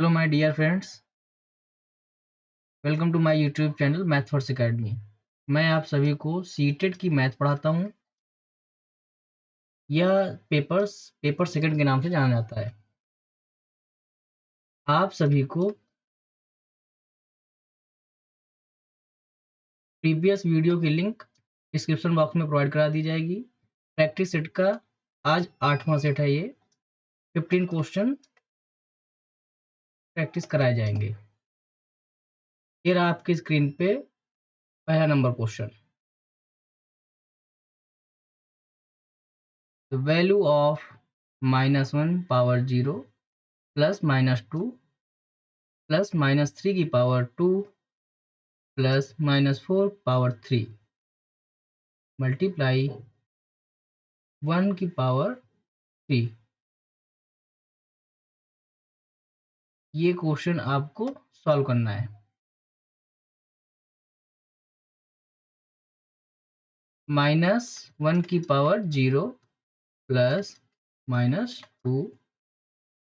Hello my dear friends, welcome to my YouTube channel Math Force Academy. मैं आप सभी को सीटेट की मैथ पढ़ाता हूं। यह पेपर सेकंड के नाम से जाना जाता है। आप सभी को प्रीवियस वीडियो की लिंक डिस्क्रिप्शन बॉक्स में प्रोवाइड करा दी जाएगी। प्रैक्टिस सेट का आज 8वां सेट है। ये 15 क्वेश्चन प्रैक्टिस कराए जाएंगे। ये रहा आपकी स्क्रीन पे पहला number question. The value of -1 power 0 plus -2 plus -3 की पावर 2 प्लस -4 पावर 3 मल्टीप्लाई 1 की पावर 3। ये क्वेश्चन आपको सॉल्व करना है। -1 की power 0 plus -2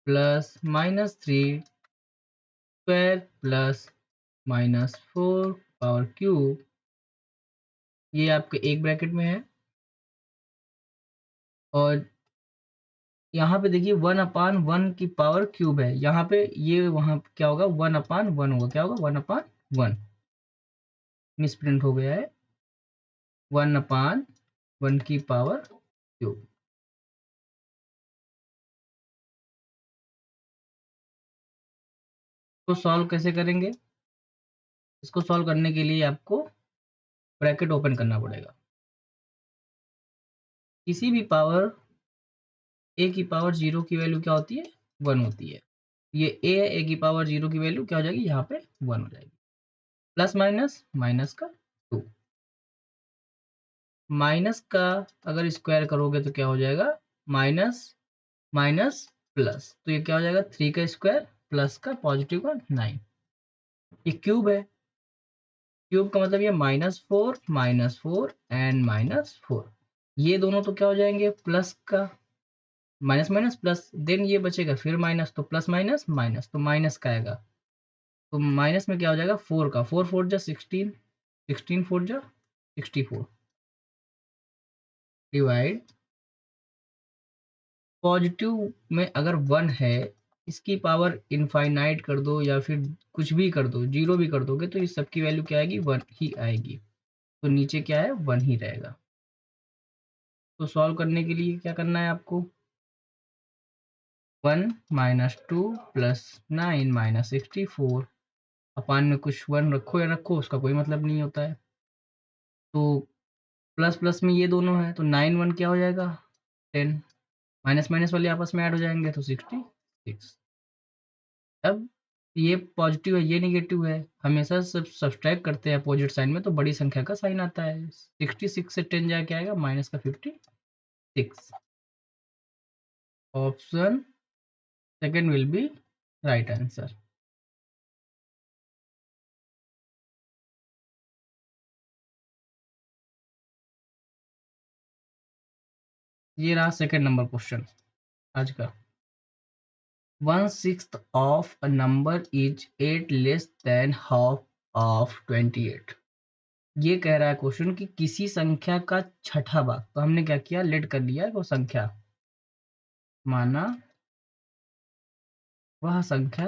plus -3 square plus -4 power cube. ये आपके एक ब्रैकेट में है और यहाँ पे देखिए 1/1 की पावर क्यूब है। यहाँ पे ये वहाँ क्या होगा, 1/1 होगा। क्या होगा, 1/1 मिसप्रिंट हो गया है। 1/1 की पावर क्यूब। तो सॉल्व कैसे करेंगे? इसको सॉल्व करने के लिए आपको ब्रैकेट ओपन करना पड़ेगा। किसी भी पावर ए की पावर 0 की वैल्यू क्या होती है, 1 होती है। ये ए है, ए की पावर 0 की वैल्यू क्या हो जाएगी, यहाँ पे 1 हो जाएगी। प्लस माइनस माइनस का 2, माइनस का अगर स्क्वायर करोगे तो क्या हो जाएगा, माइनस माइनस प्लस, तो ये क्या हो जाएगा, 3 का स्क्वायर प्लस का पॉजिटिव का 9। ये क्यूब है, क्यूब का मतलब ये -4 एंड -4, ये दोनों तो क्या हो जाएंगे, प्लस का माइनस माइनस प्लस, देन ये बचेगा फिर माइनस, तो प्लस माइनस माइनस, तो माइनस का आएगा। तो माइनस में क्या हो जाएगा, 4 का, 4 4 जा 16, 16 4 जा 64, डिवाइड पॉजिटिव में अगर 1 है, इसकी पावर इनफाइनाइट कर दो या फिर कुछ भी कर दो, जीरो भी कर दोगे तो इस सब की वैल्यू क्या आएगी, 1 ही आएगी। तो नीचे क्या है, 1 ही रहेगा। तो सॉल्व करने के लिए क्या करना है आपको, 1 -2 प्लस 9 -64, अपान में कुछ 1 रखो या रखो, उसका कोई मतलब नहीं होता है। तो प्लस प्लस में ये दोनों है, तो 9 1 क्या हो जाएगा, 10, माइनस माइनस वाले आपस में ऐड हो जाएंगे तो 66। अब ये पॉजिटिव है, ये नेगेटिव है, हमेशा सब सब्सट्रैक्ट करते हैं अपोजिट साइन में, तो बड़ी संख्या का साइन आता है। 66 से 10 जाए क्या आएगा, माइनस का 56। Option second will be right answer. ये रहा सेकेंड नंबर क्वेश्चन आज का। 1/6 of a number is 8 less than half of 28। ये कह रहा है क्वेश्चन कि किसी संख्या का छठा भाग, तो हमने क्या किया, लेट कर लिया वो संख्या, माना वह संख्या,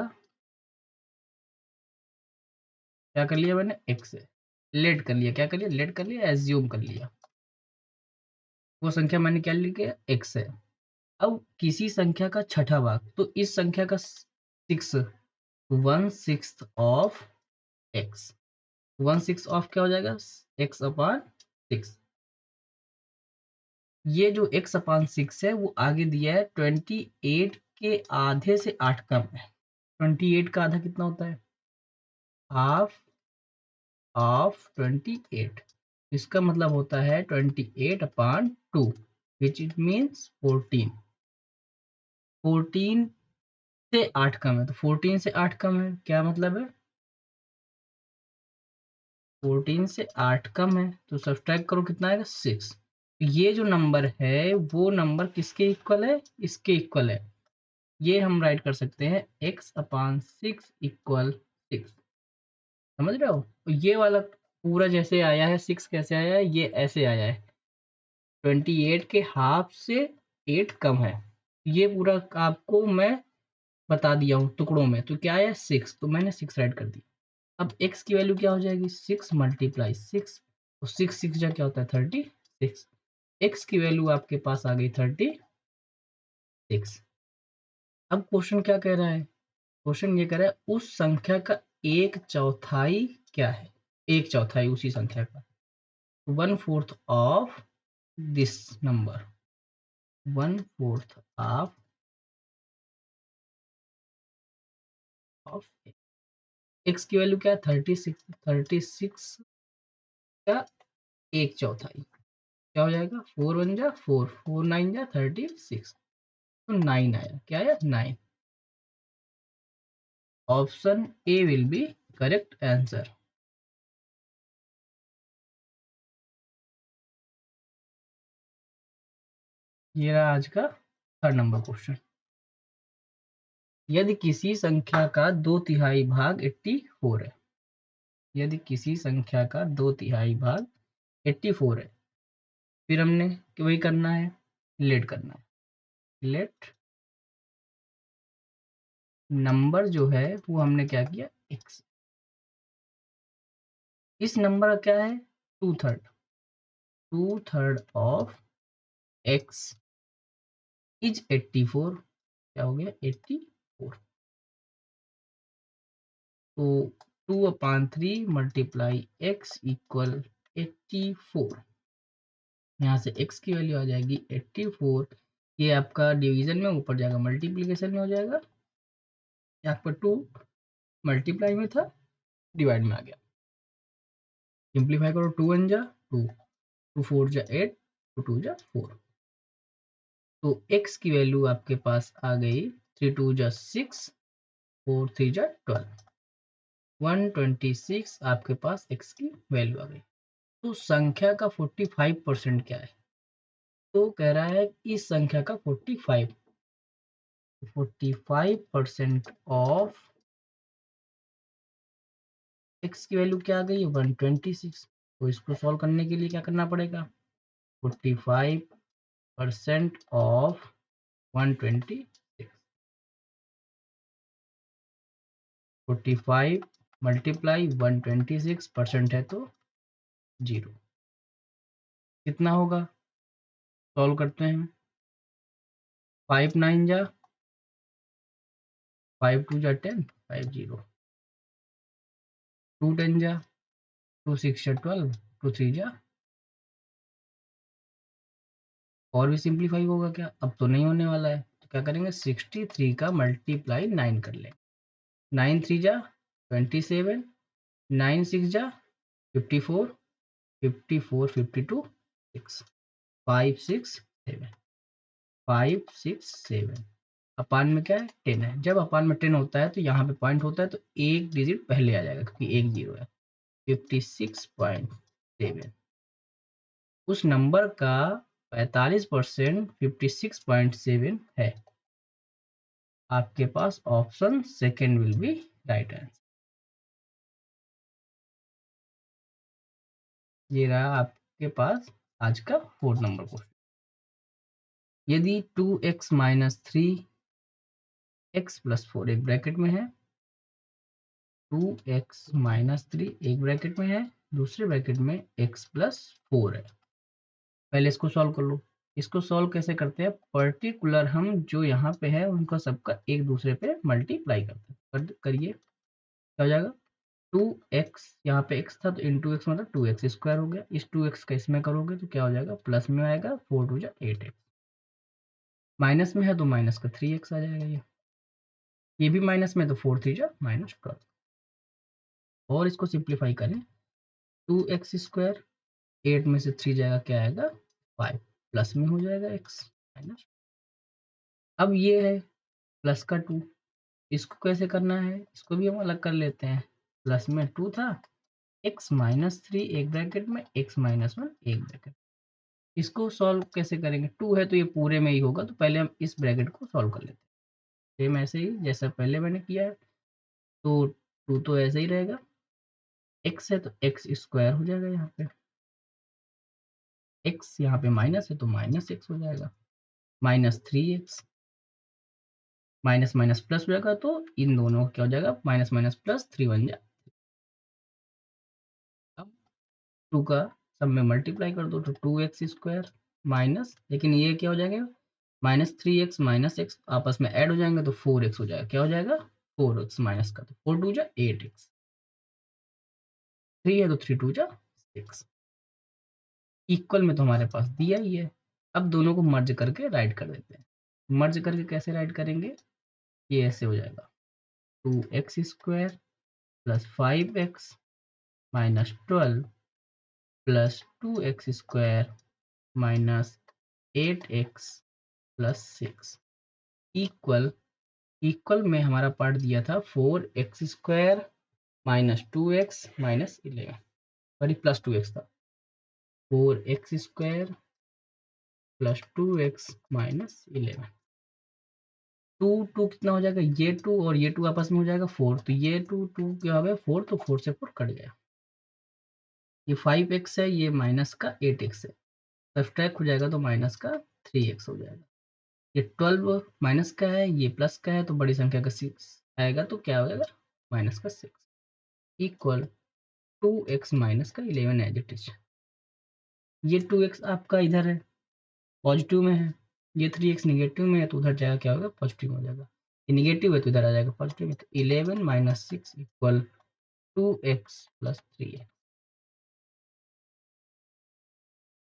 क्या कर लिया मैंने, x से लेट कर लिया, क्या कर लिया, लेट कर लिया, एज्यूम कर लिया, वो संख्या मैंने क्या लिया, x है। अब किसी संख्या का छठा भाग, तो इस संख्या का 6, 1/6 ऑफ x, 1/6 ऑफ क्या हो जाएगा, x/6। ये जो x/6 है वो आगे दिया है 28 के आधे से 8 कम है। 28 का आधा कितना होता है, हाफ ऑफ 28, इसका मतलब होता है 28/2, विच इट मीन्स 14। 14 से 8 कम है, तो 14 से 8 कम है, क्या मतलब है, 14 से 8 कम है, तो सब्सट्रैक्ट करो कितना आएगा, 6। ये जो नंबर है वो नंबर किसके इक्वल है, इसके इक्वल है। ये हम राइट कर सकते हैं x/6 इक्वल 6। समझ रहे हो? तो ये वाला पूरा जैसे आया है 6 कैसे आया है, ये ऐसे आया है 28 के हाफ से 8 कम है। ये पूरा आपको मैं बता दिया हूँ टुकड़ों में। तो क्या आया 6, तो मैंने 6 राइट कर दिया। अब x की वैल्यू क्या हो जाएगी 6 मल्टीप्लाई 6, तो 6 6 जा क्या होता है 36। x की वैल्यू आपके पास आ गई 36। अब क्वेश्चन क्या कह रहा है, क्वेश्चन ये कह रहा है उस संख्या का एक चौथाई क्या है, एक चौथाई उसी संख्या का, 1/4 of this number, 1/4 of x की वैल्यू क्या है 36, 36 का एक चौथाई क्या हो जाएगा 4 1 जा 4, 4 9 जा 36, तो 9 आया। क्या आया 9। Option A will be correct answer. ये रहा आज का 3rd नंबर क्वेश्चन। यदि किसी संख्या का 2/3 भाग 84 है, यदि किसी संख्या का 2/3 भाग 84 है, फिर हमने वही करना है, लेट करना है। लेट नंबर जो है वो हमने क्या किया x, इस नंबर का क्या है 2/3, 2/3 ऑफ x इज 84, क्या हो गया 84। तो 2/3 मल्टीप्लाई x इक्वल 84। यहाँ से x की वैल्यू आ जाएगी 84। ये आपका डिवीजन में ऊपर जाएगा मल्टीप्लीकेशन में हो जाएगा, यहाँ पर 2 मल्टीप्लाई में था डिवाइड में आ गया। सिंप्लीफाई करो 2 1 जा 2, 2 4 जा 8, 2 2 जा 4। तो x की वैल्यू आपके पास आ गई 3 2 जा 6, 4 3 जा 12, 126 आपके पास x की वैल्यू आ गई। तो संख्या का 45% क्या है, तो कह रहा है इस संख्या का 45% ऑफ x की वैल्यू क्या आ गई 126। तो इसको सॉल्व करने के लिए क्या करना पड़ेगा 45% ऑफ 126, 45 मल्टीप्लाई 126% है तो 0। कितना होगा सॉल्व करते हैं, 5 9 जा 5 2 जा 10, 5 0, 2 10 जा 2 6 जा 12, 2 3 जा, और भी सिंप्लीफाई होगा क्या, अब तो नहीं होने वाला है। तो क्या करेंगे 63 का मल्टीप्लाई 9 कर लें, 9 3 जा 27, 9 6 जा 54, 54 52 6, 5 6 7, 5 6 7। अपान में क्या है 10 है, जब अपान में 10 होता है तो यहाँ पे पॉइंट होता है तो एक डिजिट पहले आ जाएगा क्योंकि एक 0 है। 56.7 उस नंबर का 45% 56.7 है। आपके पास option second will be right answer. ये रहा आपके पास आज का 4th नंबर क्वेश्चन। यदि 2x माइनस 3x प्लस 4 एक ब्रैकेट में है, 2x माइनस 3 एक ब्रैकेट में है, दूसरे ब्रैकेट में x प्लस 4 है। पहले इसको सॉल्व कर लो। इसको सॉल्व कैसे करते हैं, पर्टिकुलर हम जो यहाँ पे है उनका सबका एक दूसरे पे मल्टीप्लाई करते हैं। करिए क्या हो जाएगा 2x, यहाँ पे x था तो इंटू एक्स मतलब 2x स्क्वायर हो गया। इस 2x का इसमें करोगे तो क्या हो जाएगा प्लस में आएगा 4 2 जा 8x, माइनस में है तो माइनस का 3x आ जाएगा। ये भी माइनस में तो 4 3 जा -12। और इसको सिंप्लीफाई करें 2x स्क्वायर, 8 में से 3 जाएगा क्या आएगा 5, प्लस में हो जाएगा x माइनस। अब ये है प्लस का 2, इसको कैसे करना है, इसको भी हम अलग कर लेते हैं। प्लस में 2 था, x माइनस 3 एक ब्रैकेट में, x माइनस 1 एक ब्रैकेट। इसको सॉल्व कैसे करेंगे, 2 है तो ये पूरे में ही होगा तो पहले हम इस ब्रैकेट को सॉल्व कर लेते हैं। सेम ऐसे ही जैसा पहले मैंने किया है। तो 2 तो ऐसे ही रहेगा, x है तो एक्स स्क्वायर हो जाएगा यहाँ पे, x यहाँ पे माइनस है तो माइनस एक्स हो जाएगा, -3x, माइनस माइनस प्लस हो जाएगा, तो इन दोनों का क्या हो जाएगा, माइनस माइनस प्लस 3 बन जाए। अब 2 का सब में मल्टीप्लाई कर दो तो 2x स्क्वायर माइनस, लेकिन ये क्या हो जाएगा, -3x माइनस एक्स आपस में ऐड हो जाएंगे तो 4x हो जाएगा, क्या हो जाएगा 4x माइनस का, तो 4 2 जा 8x, 3 है तो 3 2 जा 6, इक्वल में तो हमारे पास दिया ही है। अब दोनों को मर्ज करके राइट कर देते हैं। मर्ज करके कैसे राइट करेंगे, ये ऐसे हो जाएगा 2x square plus 5x minus 12 plus 2x square minus 8x plus 6 equal, equal में हमारा पार्ट दिया था 4x square minus 2x minus 11, sorry plus 2x था, 4x square plus 2x minus 11, 2 कितना हो जाएगा, ये 2 और ये 2 आपस में हो जाएगा 4, तो ये 2 क्या हो गया 4, तो 4 से 4 कट गया, ये 5x है, ये माइनस का 8x है, सब्ट्रैक्ट हो जाएगा तो माइनस का 3x हो जाएगा, ये 12 माइनस का है, ये प्लस का है, तो बड़ी संख्या का 6 आएगा तो क्या हो जाएगा माइनस का 6 इक्वल 2x माइनस का 11 एज इट इज। ये 2x आपका इधर है पॉजिटिव में है, ये 3x निगेटिव में है, तो उधर जाएगा क्या होगा पॉजिटिव हो जाएगा, ये निगेटिव है तो इधर आ जाएगा पॉजिटिव में, तो 11 माइनस 6 इक्वल 2x प्लस 3 है,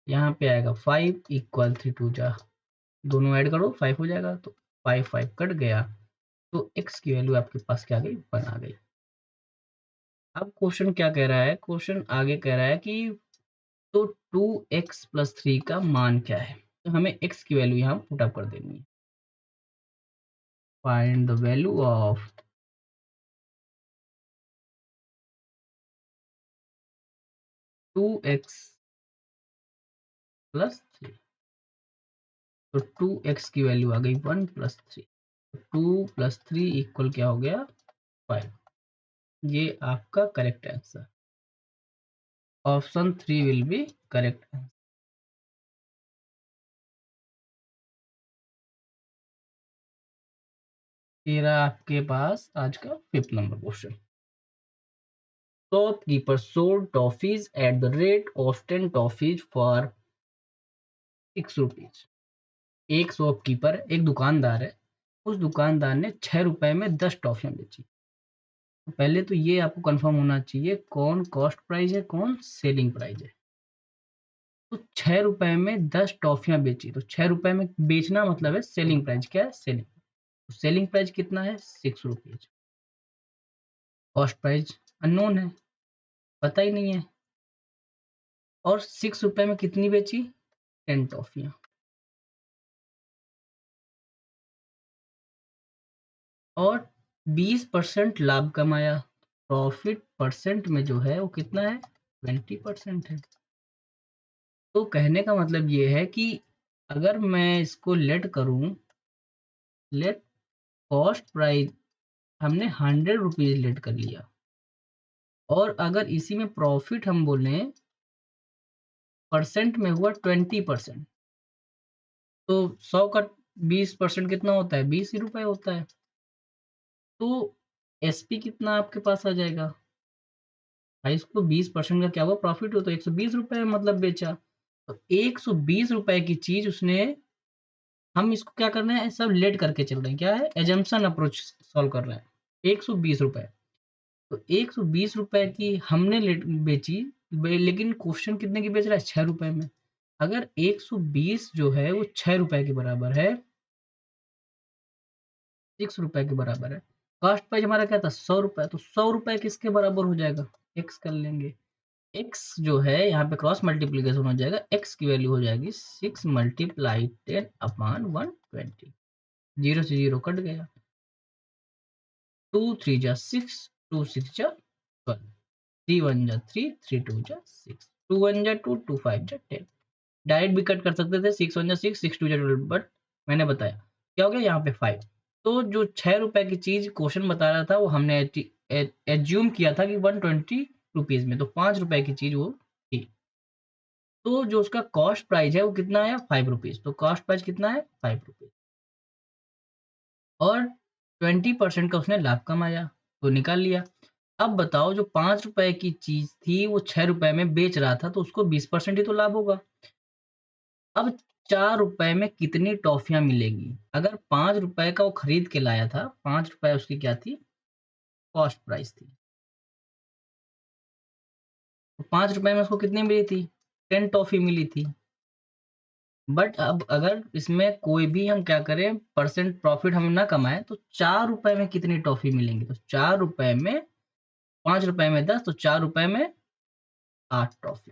यहाँ पे आएगा 5 इक्वल 3 2 जा, दोनों ऐड करो 5 हो जाएगा, तो 5 5 कट गया, तो x की वैल्यू आपके पास क्या आ गई 1 आ गई। अब क्वेश्चन क्या कह रहा है, क्वेश्चन आगे कह रहा है कि तो 2x प्लस 3 का मान क्या है, तो हमें x की वैल्यू यहाँ पुट अप कर देनी है, find the value of 2x plus 3, तो 2x की वैल्यू आ गई 1 प्लस 3, 2 प्लस 3 इक्वल क्या हो गया 5, ये आपका correct answer, option 3 will be correct answer. तेरा आपके पास आज का 5th number question, shopkeeper sold toffees at the rate of 10 toffees for 6 rupees. एक शॉपकीपर, एक दुकानदार है, उस दुकानदार ने 6 रुपए में 10 टॉफियां बेची। तो पहले तो ये आपको कंफर्म होना चाहिए कौन कॉस्ट प्राइस है कौन सेलिंग प्राइस है। तो 6 रुपए में 10 टॉफियां बेची, तो 6 रुपए में बेचना मतलब है सेलिंग प्राइस, क्या है सेलिंग, तो सेलिंग प्राइस कितना है 6 रुपीज, कॉस्ट प्राइस अननोन है, पता ही नहीं है, और 6 रुपए में कितनी बेची 10 टॉफियां, और 20% लाभ कमाया, प्रॉफिट परसेंट में जो है वो कितना है 20% है। तो कहने का मतलब ये है कि अगर मैं इसको लेट करूं, लेट कॉस्ट प्राइस हमने 100 रुपीज लेट कर लिया, और अगर इसी में प्रॉफिट हम बोले परसेंट में हुआ 20%, तो 100 का 20% कितना होता है 20 ही रुपए होता है, तो एसपी कितना आपके पास आ जाएगा भाई, इसको 20% का क्या हुआ प्रॉफिट हो तो 120 रुपए मतलब बेचा, तो 120 रुपए की चीज उसने, हम इसको क्या कर रहे हैं सब लेट करके चल रहे हैं, क्या है एजम्पशन अप्रोच सॉल्व कर रहे हैं, 120 रुपए, तो 120 रुपए की हमने लेट बेची, लेकिन क्वेश्चन कितने की बेच रहा है 6 रुपए में, अगर 120 जो है वो 6 रुपए के बराबर है, 6 रुपए के बराबर है, कॉस्ट प्राइस हमारा क्या था 100 रुपए, तो 100 रुपए किसके बराबर हो जाएगा एक्स कर लेंगे, एक्स जो है यहाँ पे क्रॉस मल्टीप्लीकेशन हो जाएगा, एक्स की वैल्यू हो जाएगी 6 मल्टीप्लाई 10 अपॉन 120, जीरो से जीरो कट गया, 2 3 जा 6, 2 6 जा 12, 3 1 जा 3, 3 2 जा 6, 2 1 जा 2, 2 5 जा 10, डायरेक्ट भी कट कर सकते थे 6 1 जा 6, 6 2 जा 12, बट मैंने बताया क्या हो गया यहाँ पे 5, तो जो 6 रुपए की चीज़ क्वेश्चन बता रहा था वो हमने एज्यूम किया था कि 120 रुपीज़ में, तो 5 रुपए की चीज़ वो थी। तो जो उसका कॉस्ट प्राइस है वो कितना आया 5 रुपीज़, तो कॉस्ट प्राइस कितना है 5 रुपीज़ और 20% का उसने लाभ कमाया, तो निकाल लिया। अब बताओ जो 5 रुपए की चीज़ थी वो 6 रुपए में बेच रहा था, तो उसको 20% ही तो लाभ होगा। अब 4 रुपए में कितनी टॉफ़ियाँ मिलेंगी? अगर 5 रुपए का वो खरीद के लाया था, 5 रुपए उसकी क्या थी? कॉस्ट प्राइस थी। तो 5 रुपए में उसको कितनी मिली थी? 10 टॉफ़ी मिली थी। बट अब अगर इसमें कोई भी हम क्या करें परसेंट प्रॉफ़िट हम ना कमाएँ, तो 4 रुपए में कितनी टॉफ़ी मिलेंगी? तो 4 रुपए में 5 रुपए में 10 तो 4 रुपए में 8 टॉफ़ी।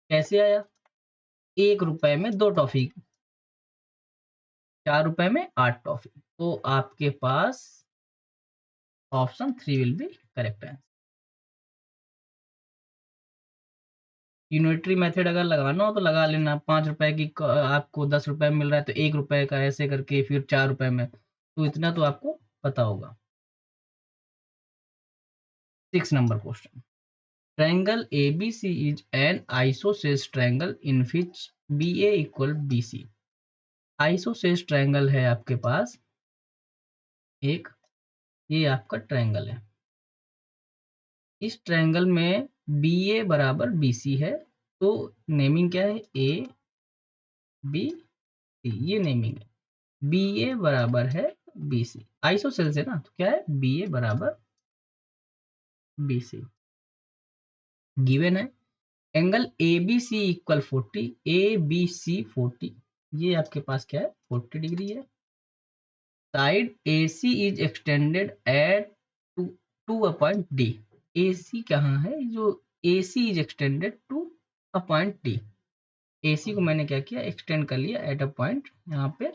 कैसे आया? 1 रुपए में 2 टॉफ़ी, 4 रुपए में 8 टॉफ़ी। तो आपके पास option 3 will be correct answer. Unitary method अगर लगाना हो तो लगा लेना, 5 रुपए की आपको 10 रुपए में मिल रहा है तो 1 रुपए का ऐसे करके फिर 4 रुपए में, तो इतना तो आपको पता होगा। 6 number question, triangle ABC is an isosceles triangle in which BA equal BC। Isosceles triangle है आपके पास एक, ये आपका ट्रायंगल है। इस ट्रायंगल में BA बराबर BC है, तो नेमिंग क्या है ABC, ये नेमिंग है। BA बराबर है BC, आइसोसेल्स है ना, तो क्या है BA बराबर BC। गिवन है एंगल ABC इक्वल 40, ABC 40, ये आपके पास क्या है 40 डिग्री है। Side AC is extended at to a point D। AC कहाँ है? जो AC is extended to a point D। AC को मैंने क्या किया एक्सटेंड कर लिया एट अ पॉइंट, यहाँ पे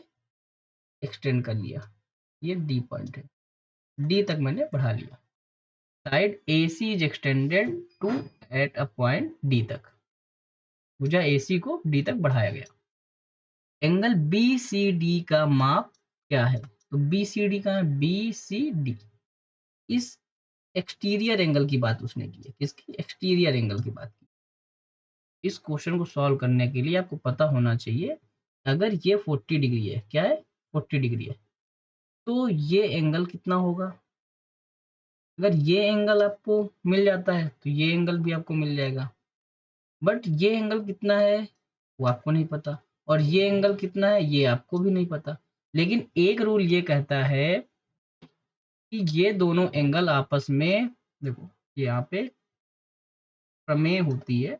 एक्सटेंड कर लिया, ये D पॉइंट है, D तक मैंने बढ़ा लिया। Side AC is extended to at a point D तक, भुजा AC को D तक बढ़ाया गया। एंगल BCD का माप क्या है? तो BCD का है BCD, इस एक्सटीरियर एंगल की बात उसने की है। किसकी? एक्सटीरियर एंगल की बात की। इस क्वेश्चन को सॉल्व करने के लिए आपको पता होना चाहिए, अगर ये 40 डिग्री है, क्या है 40 डिग्री है, तो ये एंगल कितना होगा? अगर ये एंगल आपको मिल जाता है तो ये एंगल भी आपको मिल जाएगा, बट ये एंगल कितना है वो आपको नहीं पता, और ये एंगल कितना है ये आपको भी नहीं पता। लेकिन एक रूल ये कहता है कि ये दोनों एंगल आपस में, देखो यहाँ पे प्रमेय होती है,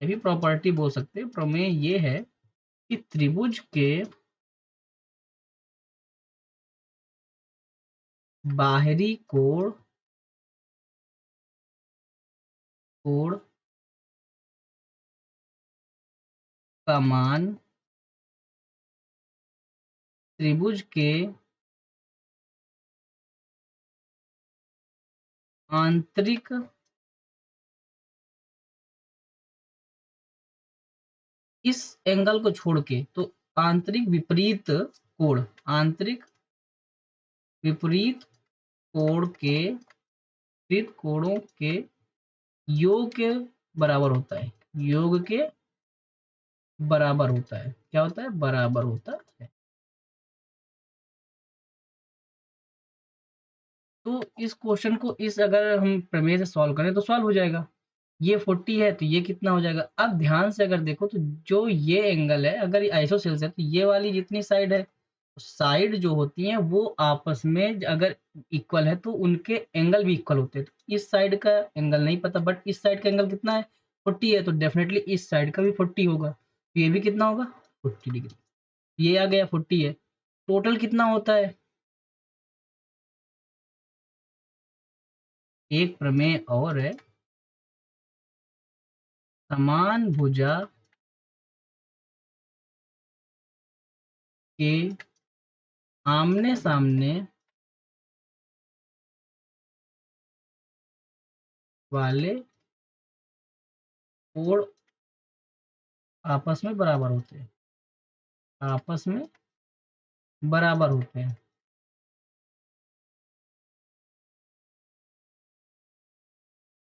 ये भी प्रॉपर्टी बोल सकते हैं। प्रमेय ये है कि त्रिभुज के बाहरी कोण कोण का मान त्रिभुज के आंतरिक इस एंगल को छोड़ के, तो आंतरिक विपरीत कोण के विपरीत कोणों के योग के बराबर होता है, योग के बराबर होता है। क्या होता है? बराबर होता है। तो इस क्वेश्चन को इस अगर हम प्रमेय से सॉल्व करें तो सॉल्व हो जाएगा। ये 40 है तो ये कितना हो जाएगा? अब ध्यान से अगर देखो तो जो ये एंगल है, अगर ये आइसोसेल्स है तो ये वाली जितनी साइड है, साइड जो होती हैं वो आपस में अगर इक्वल है तो उनके एंगल भी इक्वल होते हैं। तो इस साइड का एंगल नहीं पता, बट इस साइड का एंगल कितना है 40 है, तो डेफिनेटली इस साइड का भी 40 होगा, तो ये भी कितना होगा 40 डिग्री। ये आ गया 40 है, टोटल कितना होता है? एक प्रमेय और है, समान भुजा के आमने सामने वाले कोण आपस में बराबर होते हैं, आपस में बराबर होते हैं।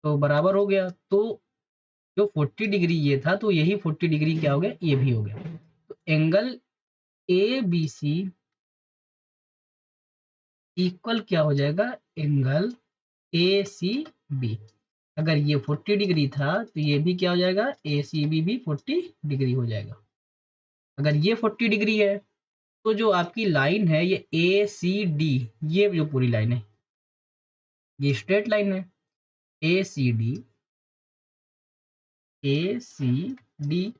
तो बराबर हो गया। तो जो 40 डिग्री ये था, तो यही 40 डिग्री क्या हो गया, ये भी हो गया। तो angle A B C equal क्या हो जाएगा, एंगल ए सी बी। अगर ये 40 डिग्री था तो ये भी क्या हो जाएगा, ए सी बी भी 40 डिग्री हो जाएगा। अगर ये 40 डिग्री है तो जो आपकी लाइन है ये ए सी डी, ये जो पूरी लाइन है ये स्ट्रेट लाइन है। ए सी डी, ए सी डी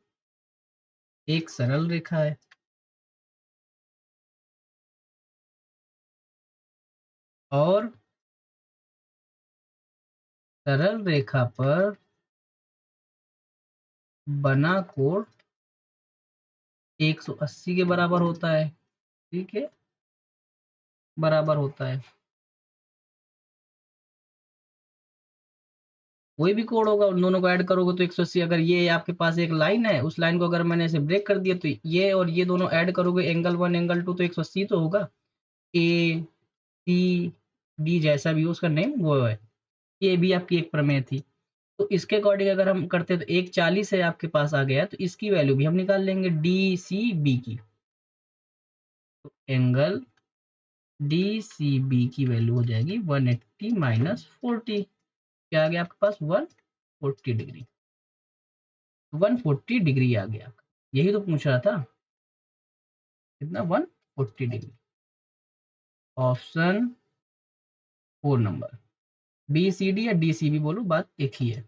एक सरल रेखा है। और सरल रेखा पर बना कोण 180 के बराबर होता है। ठीक है, बराबर होता है। कोई भी कोण होगा उन दोनों को ऐड करोगे तो 180। अगर ये आपके पास एक लाइन है, उस लाइन को अगर मैंने ऐसे ब्रेक कर दिया तो ये और ये दोनों ऐड करोगे एंगल 1 एंगल 2 तो 180 तो होगा। ए सी डी जैसा भी हो उसका नेम वो है। ये भी आपकी एक प्रमेय थी। तो इसके अकॉर्डिंग अगर हम करते हैं तो 140 है आपके पास आ गया, तो इसकी वैल्यू भी हम निकाल लेंगे डी सी बी की। तो एंगल डी सी बी की वैल्यू हो जाएगी 180 माइनस 40। क्या आ गया आपके पास, 140 डिग्री। 140 डिग्री आ गया। यही तो पूछ रहा था, कितना, 140 degree. Option 4 number. B C D या डी सी बी बोलो, बात एक ही है।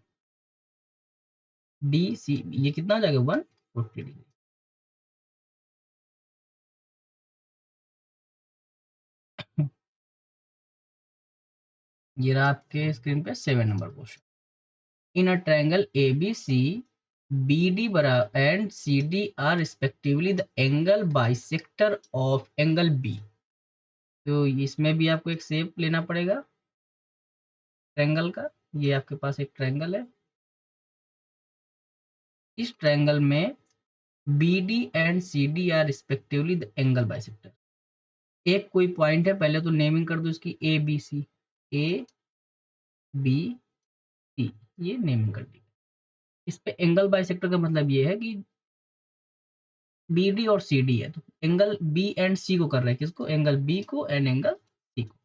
डी सी बी ये कितना आ जाएगा, 140 डिग्री। ये रहा आपके स्क्रीन पे 7 number question. In a triangle ABC, BD and CD are respectively the angle bisector of angle B। तो इसमें भी आपको एक शेप लेना पड़ेगा ट्रायंगल का। ये आपके पास एक ट्रायंगल है। इस ट्रायंगल में BD and CD are respectively the angle bisector. एक कोई पॉइंट है, पहले तो नेमिंग कर दो इसकी, ए बी सी, ए बी सी, ये नेमिंग कर दी। इस पे एंगल बाइसेक्टर का मतलब ये है कि बी डी और सी डी है, तो एंगल बी एंड सी को कर रहे हैं, किसको, एंगल बी को एंड एंगल सी को।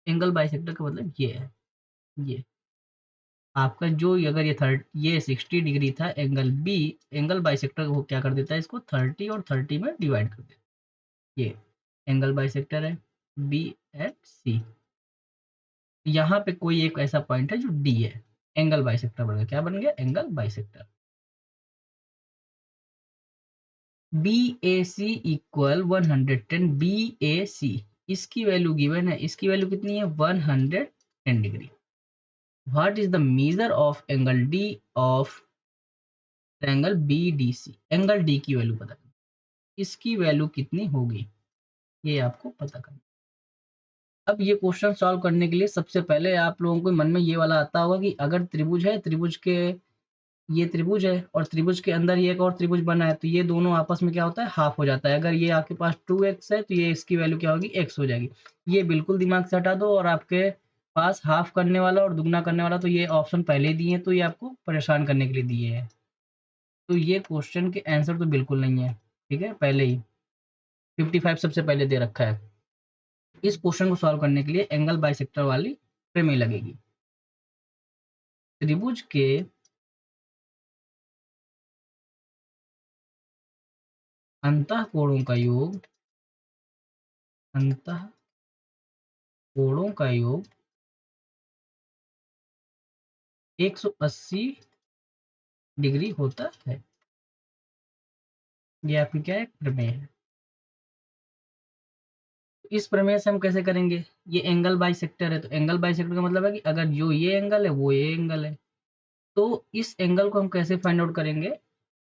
एंगल बाइसेक्टर का मतलब ये है। ये आपका जो अगर ये 60 डिग्री था एंगल बी, एंगल बाइसेक्टर वो क्या कर देता है, इसको 30 और 30 में डिवाइड कर देता है। ये एंगल बाइसेक्टर है बी एंड सी। यहाँ पे कोई एक ऐसा पॉइंट है जो डी है, एंगल बाइसेक्टर बन गया। क्या बन गया, angle bisector. B A C equal 110 B A C, इसकी वैल्यू गिवन है। इसकी वैल्यू कितनी है, 110 degree. What is the measure of angle D of triangle B D C. Angle D की वैल्यू पता करनी, इसकी वैल्यू कितनी होगी ये आपको पता करना। अब ये क्वेश्चन सॉल्व करने के लिए सबसे पहले आप लोगों को मन में ये वाला आता होगा कि अगर त्रिभुज है, त्रिभुज के ये त्रिभुज है और त्रिभुज के अंदर ये एक और त्रिभुज बना है, तो ये दोनों आपस में क्या होता है, हाफ हो जाता है। अगर ये आपके पास 2x है तो ये इसकी वैल्यू क्या होगी, x हो जाएगी। ये बिल्कुल दिमाग से हटा दो। और आपके पास हाफ करने वाला और दुगना करने वाला तो ये ऑप्शन पहले ही दिए हैं, तो ये आपको परेशान करने के लिए दिए हैं। तो ये क्वेश्चन के आंसर तो बिल्कुल नहीं है। ठीक है, पहले ही 55 सबसे पहले दे रखा है। इस क्वेश्चन को सॉल्व करने के लिए एंगल बाइसेक्टर वाली प्रमेय लगेगी। त्रिभुज के अंतः कोणों का योग, अंतः कोणों का योग 180 डिग्री होता है। ये आपकी क्या है, प्रमेय है। इस प्रमेय से हम कैसे करेंगे, ये एंगल बाइसेक्टर है, तो एंगल बाइसेक्टर का मतलब है कि अगर जो ये एंगल है वो ये एंगल है, तो इस एंगल को हम कैसे फाइंड आउट करेंगे।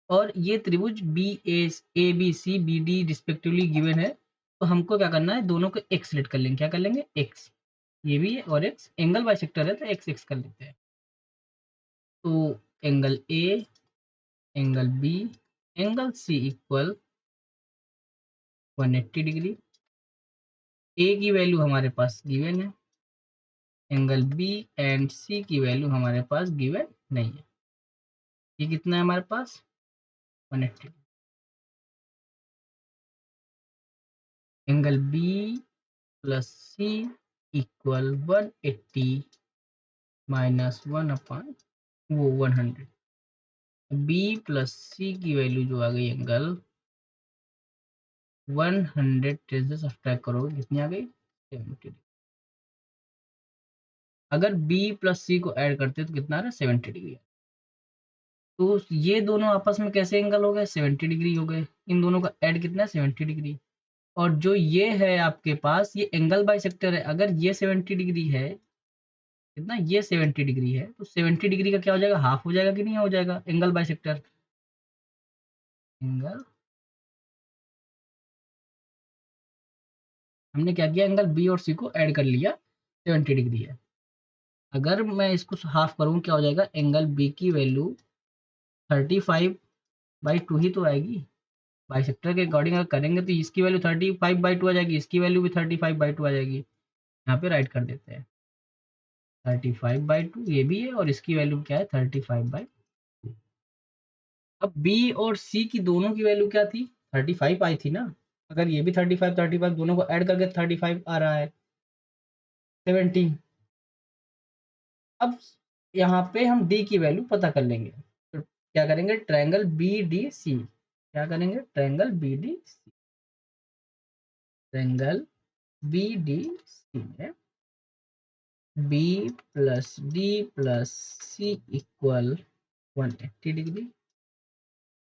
और ये त्रिभुज A B C B D respectively given है, तो हमको क्या करना है, दोनों को एक्स लेट कर लेंगे। क्या कर लेंगे, एक्स। ये भी है और एक्स, एंगल बाइसेक्टर है तो एक्स एक्स कर लेते हैं। तो angle A, angle B, angle C equal 180 degree. A की वैल्यू हमारे पास गिवन है एंगल बी एंड सी की वैल्यू हमारे पास गिवन नहीं है। ये कितना है हमारे पास 180। Angle B plus C equal 180 minus 1 वो 100। बी प्लस सी की वैल्यू जो आ गई एंगल 100 से सब्ट्रैक्ट करोगे कितनी आ गई 70। अगर बी प्लस सी को ऐड करते तो कितना आ रहा है 70 डिग्री। तो ये दोनों आपस में कैसे एंगल हो गए 70 डिग्री हो गए। इन दोनों का ऐड कितना है 70 डिग्री। और जो ये है आपके पास ये एंगल बाइसेक्टर है। अगर ये 70 डिग्री है कितना ये 70 डिग्री है तो 70 डिग्री का क्या हो जाएगा हाफ हो जाएगा कि नहीं हो जाएगा एंगल बाइसेक्टर। एंगल हमने क्या किया एंगल बी और सी को ऐड कर लिया 70 डिग्री है। अगर मैं इसको हाफ करूँ क्या हो जाएगा एंगल बी की वैल्यू 35/2 ही तो आएगी। बाइसेक्टर के अकॉर्डिंग अगर करेंगे तो इसकी वैल्यू 35/2 आ जाएगी, इसकी वैल्यू भी 35/2 आ जाएगी। यहाँ पे राइट कर देते हैं 35/2 ये भी है और इसकी वैल्यू क्या है 35/2। अब बी और सी की दोनों की वैल्यू क्या थी 35 आई थी ना। अगर ये भी 35 दोनों को ऐड करके 35 आ रहा है 70। अब यहाँ पे हम डी की वैल्यू पता कर लेंगे। तो क्या करेंगे ट्रायंगल बी डी सी क्या करेंगे triangle B D C triangle B D C में B plus D plus C equal 180 degree.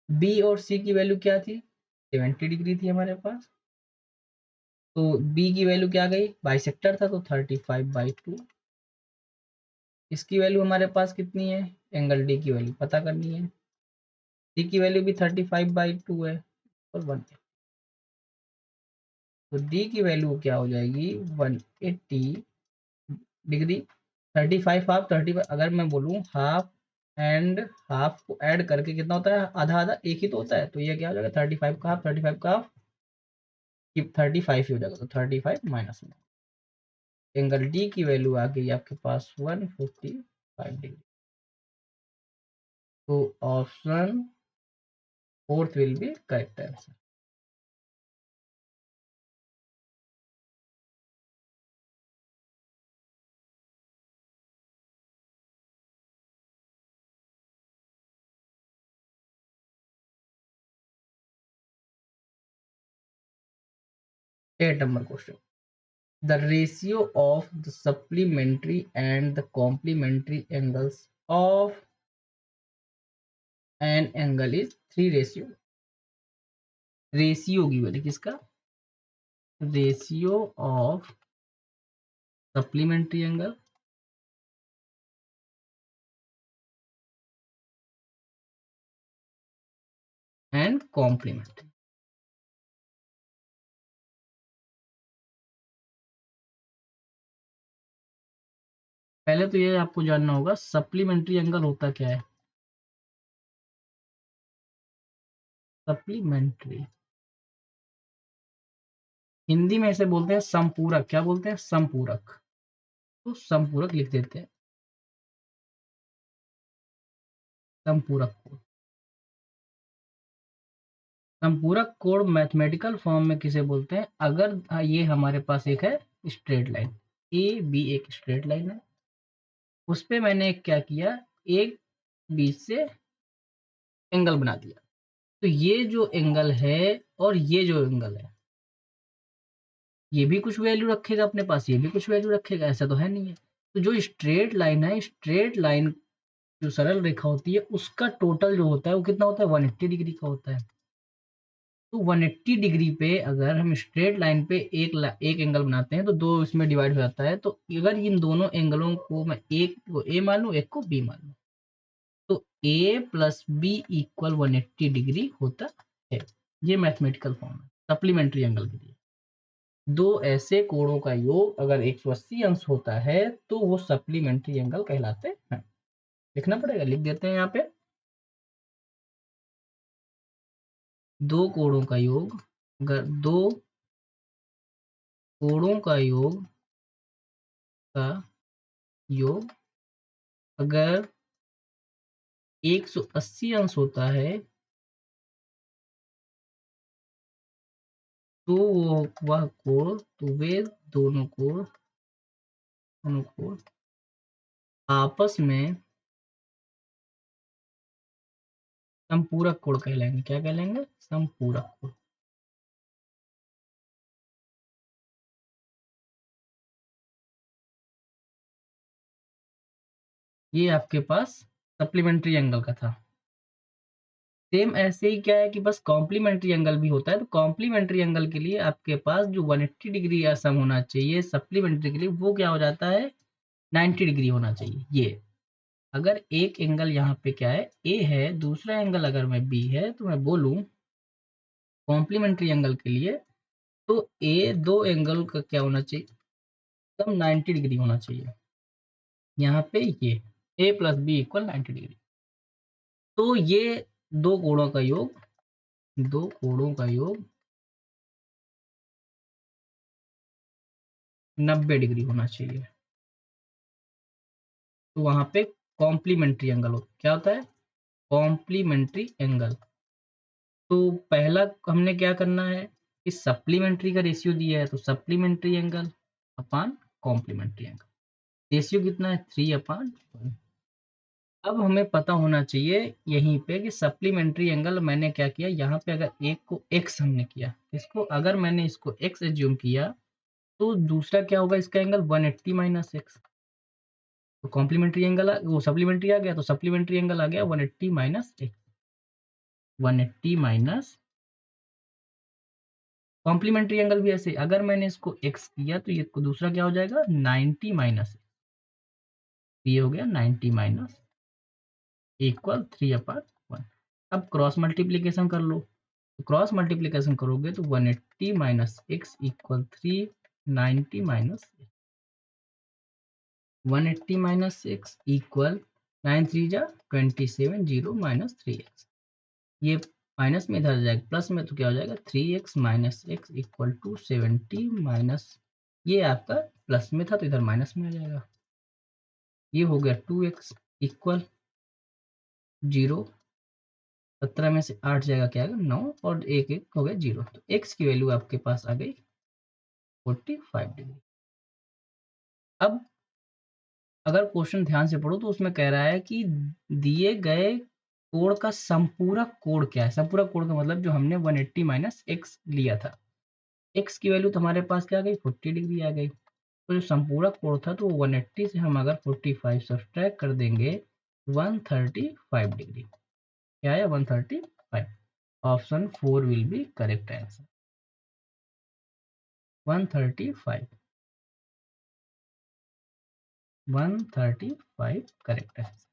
B और सी की वैल्यू क्या थी 70 डिग्री थी हमारे पास। तो बी की वैल्यू क्या गई बाइसेक्टर था तो 35/2। इसकी वैल्यू हमारे पास कितनी है एंगल डी की वैल्यू पता करनी है। डी की वैल्यू भी 35/2 है और 1। तो डी की वैल्यू क्या हो जाएगी 180 डिग्री। 35 हाफ 35 अगर मैं बोलूँ हाफ एंड हाफ को ऐड करके कितना होता है आधा आधा एक ही तो होता है। तो ये क्या हो जाएगा 35 का हाफ 35 का हाफ 35 ही हो जाएगा। तो 35 माइनस में एंगल डी की वैल्यू आ गई आपके पास 155 डिग्री। तो option fourth will be correct answer. Eight number question the ratio of the supplementary and the complementary angles of an angle is 3 ratio। Ratio की वैल्यू किसका ratio of supplementary angle and complementary. पहले तो ये आपको जानना होगा supplementary angle होता क्या है। सप्लीमेंट्री हिंदी में इसे बोलते हैं संपूरक। क्या बोलते हैं संपूरक। तो संपूरक लिख देते हैं संपूरक कोण। संपूरक कोण मैथमेटिकल फॉर्म में किसे बोलते हैं अगर ये हमारे पास एक है स्ट्रेट लाइन ए बी एक स्ट्रेट लाइन है उस पे मैंने क्या किया एक बीच से एंगल बना दिया। तो ये जो एंगल है और ये जो एंगल है ये भी कुछ वैल्यू रखेगा अपने पास ये भी कुछ वैल्यू रखेगा ऐसा तो है नहीं है। तो जो स्ट्रेट लाइन है स्ट्रेट लाइन जो सरल रेखा होती है उसका टोटल जो होता है वो कितना होता है 180 डिग्री का होता है। तो 180 डिग्री पे अगर हम स्ट्रेट लाइन पे एक एंगल बनाते हैं तो दो इसमें डिवाइड हो जाता है। तो अगर इन दोनों एंगलों को मैं एक को ए मान लूँ एक को बी मान लूँ तो ए प्लस बी इक्वल 180 डिग्री होता है। ये मैथमेटिकल फॉर्म है सप्लीमेंट्री एंगल के लिए। दो ऐसे कोणों का योग अगर 180 अंश होता है तो वो सप्लीमेंट्री एंगल कहलाते हैं। लिखना पड़ेगा लिख देते हैं यहाँ पे दो कोणों का योग अगर दो कोणों का योग का योग अगर 180 अंश होता है तो वह कोण, तो वे दोनों कोण आपस में समपूरक कोण कहलाएंगे। क्या कहलाएंगे? समपूरक कोण। ये आपके पास सप्लीमेंट्री एंगल का था। सेम ऐसे ही क्या है कि बस कॉम्प्लीमेंट्री एंगल भी होता है, तो कॉम्प्लीमेंट्री एंगल के लिए आपके पास जो 180 डिग्री या सम होना चाहिए, सप्लीमेंट्री के लिए वो क्या हो जाता है? 90 डिग्री होना चाहिए। ये अगर एक एंगल यहाँ पे क्या है? ए है, दूसरा एंगल अगर मैं बी है, तो मैं बोलूँ कॉम्प्लीमेंट्री एंगल के लिए तो ए दो एंगल का क्या होना चाहिए? सम 90 डिग्री होना चाहिए। यहाँ पे ये ए प्लस बी इक्वल 90 डिग्री। तो ये दो कोणों का योग, दो कोणों का योग 90 डिग्री होना चाहिए। तो वहां पे कॉम्प्लीमेंट्री एंगल हो, क्या होता है? Complementary angle. तो पहला हमने क्या करना है कि सप्लीमेंट्री का रेशियो दिया है, तो सप्लीमेंट्री एंगल अपान कॉम्प्लीमेंट्री एंगल। रेशियो कितना है? 3/1। अब हमें पता होना चाहिए यहीं पे कि सप्लीमेंट्री एंगल मैंने क्या किया, यहाँ पे अगर एक को x हमने किया, इसको अगर मैंने इसको x एज्यूम किया, तो दूसरा क्या होगा इसका एंगल? 180 minus x. तो कॉम्प्लीमेंट्री एंगल वो सप्लीमेंट्री आ गया, तो सप्लीमेंट्री एंगल आ गया 180 minus x. 180 minus complementary angle भी ऐसे, अगर मैंने इसको x किया तो ये दूसरा क्या हो जाएगा? 90 माइनस, ये हो गया 90 माइनस इक्वल 3/1। अब क्रॉस मल्टीप्लीकेशन कर लो, तो क्रॉस मल्टीप्लीकेशन करोगे तो 180 minus x equal 3, 90 minus 180 minus x equal 9 3 जा 27, 0 माइनस 3x। ये माइनस में इधर जाएगा प्लस में, तो क्या हो जाएगा? 3x minus x equal to 70 minus, ये आपका प्लस में था तो इधर माइनस में आ जाएगा। ये हो गया 2x इक्वल 0। 17 में से 8 जाएगा, क्या आएगा? 9, और एक एक हो गया 0। तो x की वैल्यू आपके पास आ गई 45 डिग्री। अब अगर क्वेश्चन ध्यान से पढ़ो तो उसमें कह रहा है कि दिए गए कोण का संपूरक कोण क्या है? संपूरक कोण का मतलब जो हमने 180 माइनस एक्स लिया था, एक्स की वैल्यू तो हमारे पास क्या आ गई? 40 डिग्री आ गई। तो जो संपूरक कोण था तो 180 से हम अगर 45 सब्सट्रैक्ट कर देंगे 135 डिग्री। क्या है? 135। Option 4 will be correct answer. 135, 135 correct answer.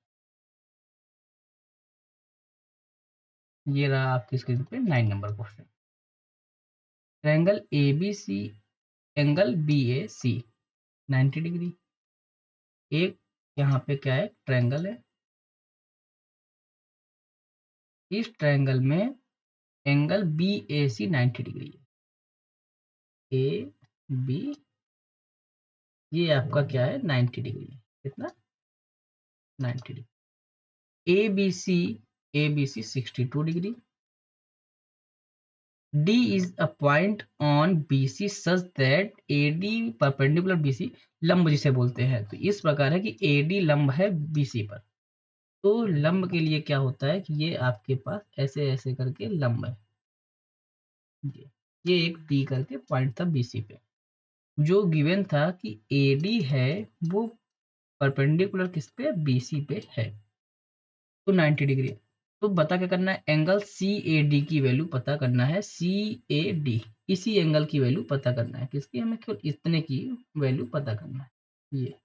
ये रहा आपकी स्क्रीन पे 9 number question. Triangle ABC, angle BAC 90 degree. एक यहाँ पे क्या है? ट्रायंगल है। इस ट्रायंगल में एंगल BAC 90 डिग्री है। AB ये आपका क्या है? 90 डिग्री। कितना? 90 degree. ABC 62 degree. D is a point on BC such that AD perpendicular BC, लंब जिसे बोलते हैं, तो इस प्रकार है कि AD लंब है BC पर। तो लंब के लिए क्या होता है कि ये आपके पास ऐसे ऐसे करके लंब है। ये एक D करके पॉइंट था BC पे। जो गिवन था कि AD है वो परपेंडिकुलर किस पे? BC पे है, तो 90 डिग्री। तो बता क्या करना है? एंगल CAD की वैल्यू पता करना है। CAD इसी एंगल की वैल्यू पता करना है। किसकी? हमें केवल इतने की वैल्यू पता करना है। ये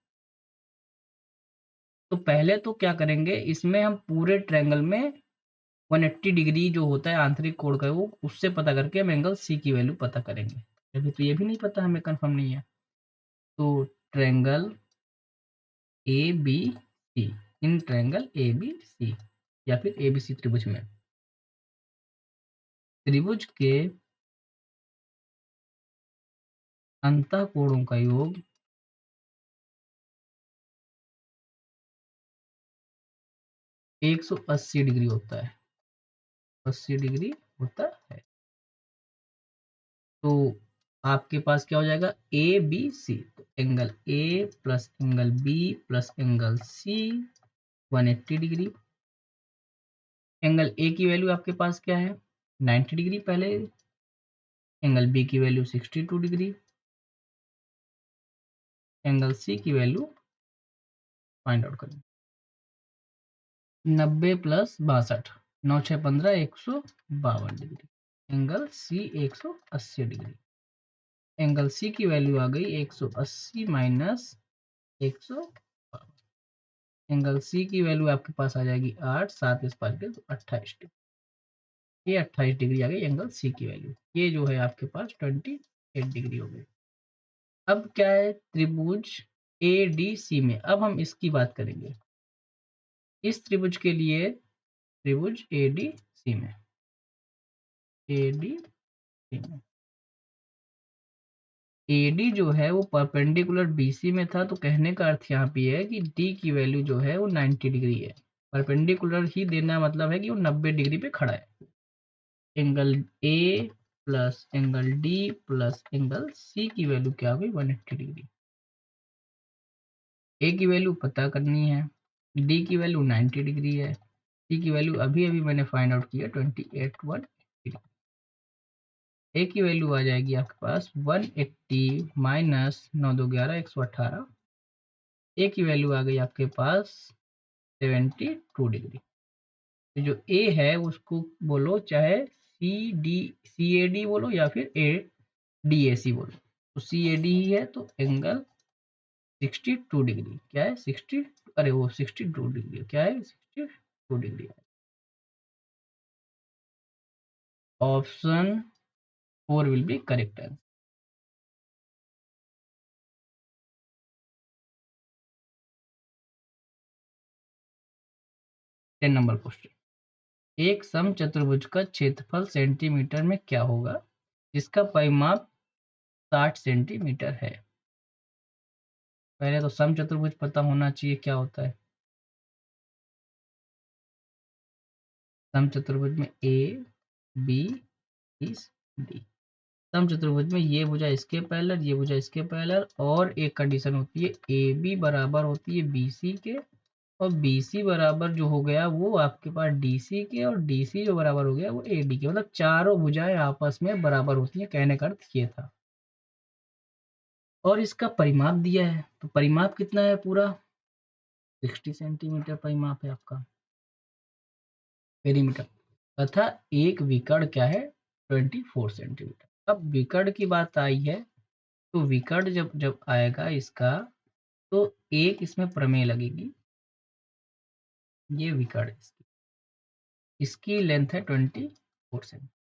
तो पहले तो क्या करेंगे, इसमें हम पूरे ट्रायंगल में 180 डिग्री जो होता है आंतरिक कोण का, वो उससे पता करके हम एंगल C की वैल्यू पता करेंगे। अभी तो ये भी नहीं पता, हमें कंफर्म नहीं है। तो triangle ABC, in triangle ABC या फिर ABC त्रिभुज में, त्रिभुज के अंतः कोणों का योग 180 डिग्री होता है, 80 डिग्री होता है। तो आपके पास क्या हो जाएगा, ए बी सी, तो angle A plus angle B plus angle C 180 degree. Angle A की वैल्यू आपके पास क्या है, 90 डिग्री पहले, एंगल बी की वैल्यू 62 डिग्री, एंगल सी की वैल्यू फाइंड आउट करें। 90 plus 62, 9 6 15, 152 degree. Angle C 180 degree. Angle C की वैल्यू आ गई 180 माइनस 152। एंगल सी की वैल्यू आपके पास आ जाएगी 8, 7 इस पार के तो 28 डिग्री। ये 28 डिग्री आ गई एंगल सी की वैल्यू। ये जो है आपके पास 28 डिग्री हो गई। अब क्या है, त्रिभुज ए डी सी में अब हम इसकी बात करेंगे। इस त्रिभुज के लिए, त्रिभुज ए डी सी में, ए डी सी में AD जो है वो परपेंडिकुलर BC में था, तो कहने का अर्थ यहाँ पे है कि D की वैल्यू जो है वो 90 डिग्री है। परपेंडिकुलर ही देना मतलब है कि वो 90 डिग्री पे खड़ा है। Angle A plus angle D plus angle C की वैल्यू क्या हुई, 180 डिग्री। A की वैल्यू पता करनी है, D की वैल्यू 90 डिग्री है, C की वैल्यू अभी अभी मैंने फाइंड आउट किया 28 ए की वैल्यू आ जाएगी आपके पास 180 माइनस 9 2 11 118। ए की वैल्यू आ गई आपके पास 72 डिग्री। तो जो ए है उसको बोलो चाहे सी ए डी बोलो या फिर DAC बोलो, तो CAD ही है, तो एंगल 62 डिग्री क्या है, 60, अरे वो 62 डिग्री क्या है, 62 degree. Option 4 will be correct answer. 10 number question. एक समचतुर्भुज का क्षेत्रफल सेंटीमीटर में क्या होगा जिसका परिमाप 60 सेंटीमीटर है। पहले तो समचतुर्भुज पता होना चाहिए क्या होता है। समचतुर्भुज में ए बी सी डी। समचतुर्भुज में ये भुजा इसके पैरेलल, ये भुजा इसके पैरेलल, और एक कंडीशन होती है ए बी बराबर होती है बी सी के, और बी सी बराबर जो हो गया वो आपके पास डी सी के, और डी सी जो बराबर हो गया वो ए डी के। मतलब चारों भुजाएं आपस में बराबर होती हैं, कहने का अर्थ ये था। और इसका परिमाप दिया है, तो परिमाप कितना है, पूरा 60 सेंटीमीटर परिमाप है आपका पेरीमीटर, तथा एक विकर्ण क्या है 24 सेंटीमीटर। अब विकर्ण की बात आई है, तो विकर्ण जब जब आएगा इसका, तो एक इसमें प्रमेय लगेगी। ये विकर्ण इसकी लेंथ है 24 सेंटीमीटर।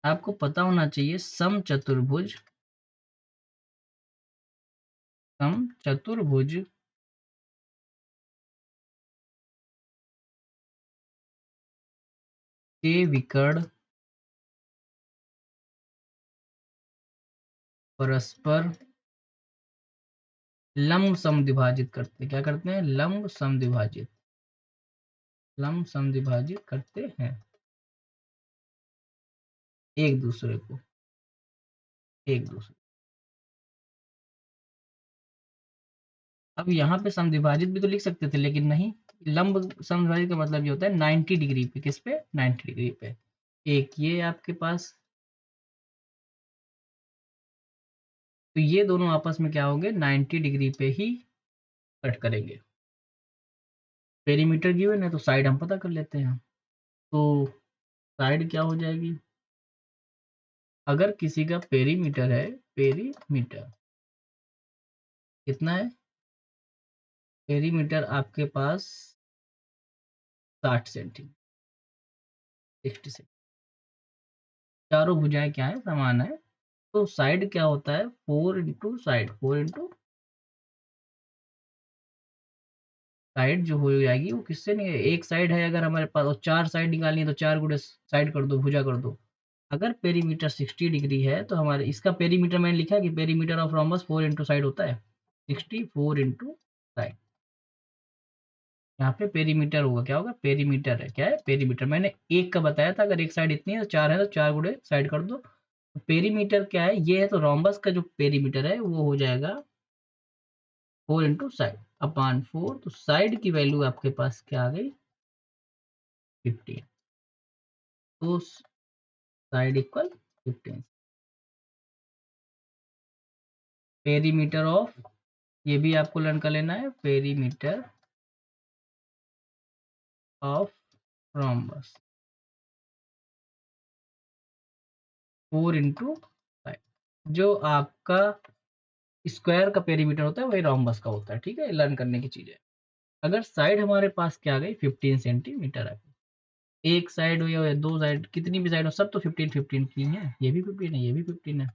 आपको पता होना चाहिए समचतुर्भुज, समचतुर्भुज के विकर्ण परस्पर लंब समद्विभाजित करते हैं। क्या करते हैं, लंब समद्विभाजित, लंब समद्विभाजित करते हैं एक दूसरे को, एक दूसरे। अब यहाँ पे समद्विभाजित भी तो लिख सकते थे, लेकिन नहीं। लंब समद्विभाजित का मतलब ये होता है 90 डिग्री पे, किस पे, 90 डिग्री पे। एक ये आपके पास, तो ये दोनों आपस में क्या होंगे, 90 डिग्री पे ही कट करेंगे। पेरीमीटर गिवन है तो साइड हम पता कर लेते हैं। तो साइड क्या हो जाएगी, अगर किसी का पेरीमीटर है, पेरीमीटर कितना है, पेरीमीटर आपके पास 60 सेंटीमीटर, 60 सेंटीमीटर। चारों भुजाएं क्या है, समान है। तो साइड क्या होता है, 4 इंटू साइड, 4 इंटू साइड जो हो जाएगी वो किससे नहीं है, एक साइड है अगर हमारे पास, और 4 साइड निकालनी है तो 4 गुणे साइड कर दो, भुजा कर दो। अगर पेरीमीटर 60 डिग्री है तो हमारे इसका पेरीमीटर मैंने लिखा है कि perimeter of rhombus 4 into side होता है, 64 इंटू साइड। यहाँ पे पेरीमीटर होगा, क्या होगा, पेरीमीटर है, क्या है, पेरीमीटर। मैंने एक का बताया था, अगर एक साइड इतनी है तो 4 है, तो 4 गुणे साइड कर दो। पेरीमीटर क्या है, ये है, तो रोम्बस का जो पेरीमीटर है वो हो जाएगा 4 इंटू साइड अपॉन 4। तो साइड की वैल्यू आपके पास क्या आ गई, 15। तो साइड इक्वल 15। पेरीमीटर ऑफ, ये भी आपको लर्न कर लेना है, perimeter of rhombus 4 into side. जो आपका स्क्वायर का पेरीमीटर होता है वही रोम्बस का होता है, ठीक है, लर्न करने की चीज है। अगर साइड हमारे पास क्या आ गई, 15 सेंटीमीटर आ गई। एक साइड हो या दो साइड, कितनी भी साइड हो, सब तो 15 15 की है, ये भी 15 है, ये भी 15 है।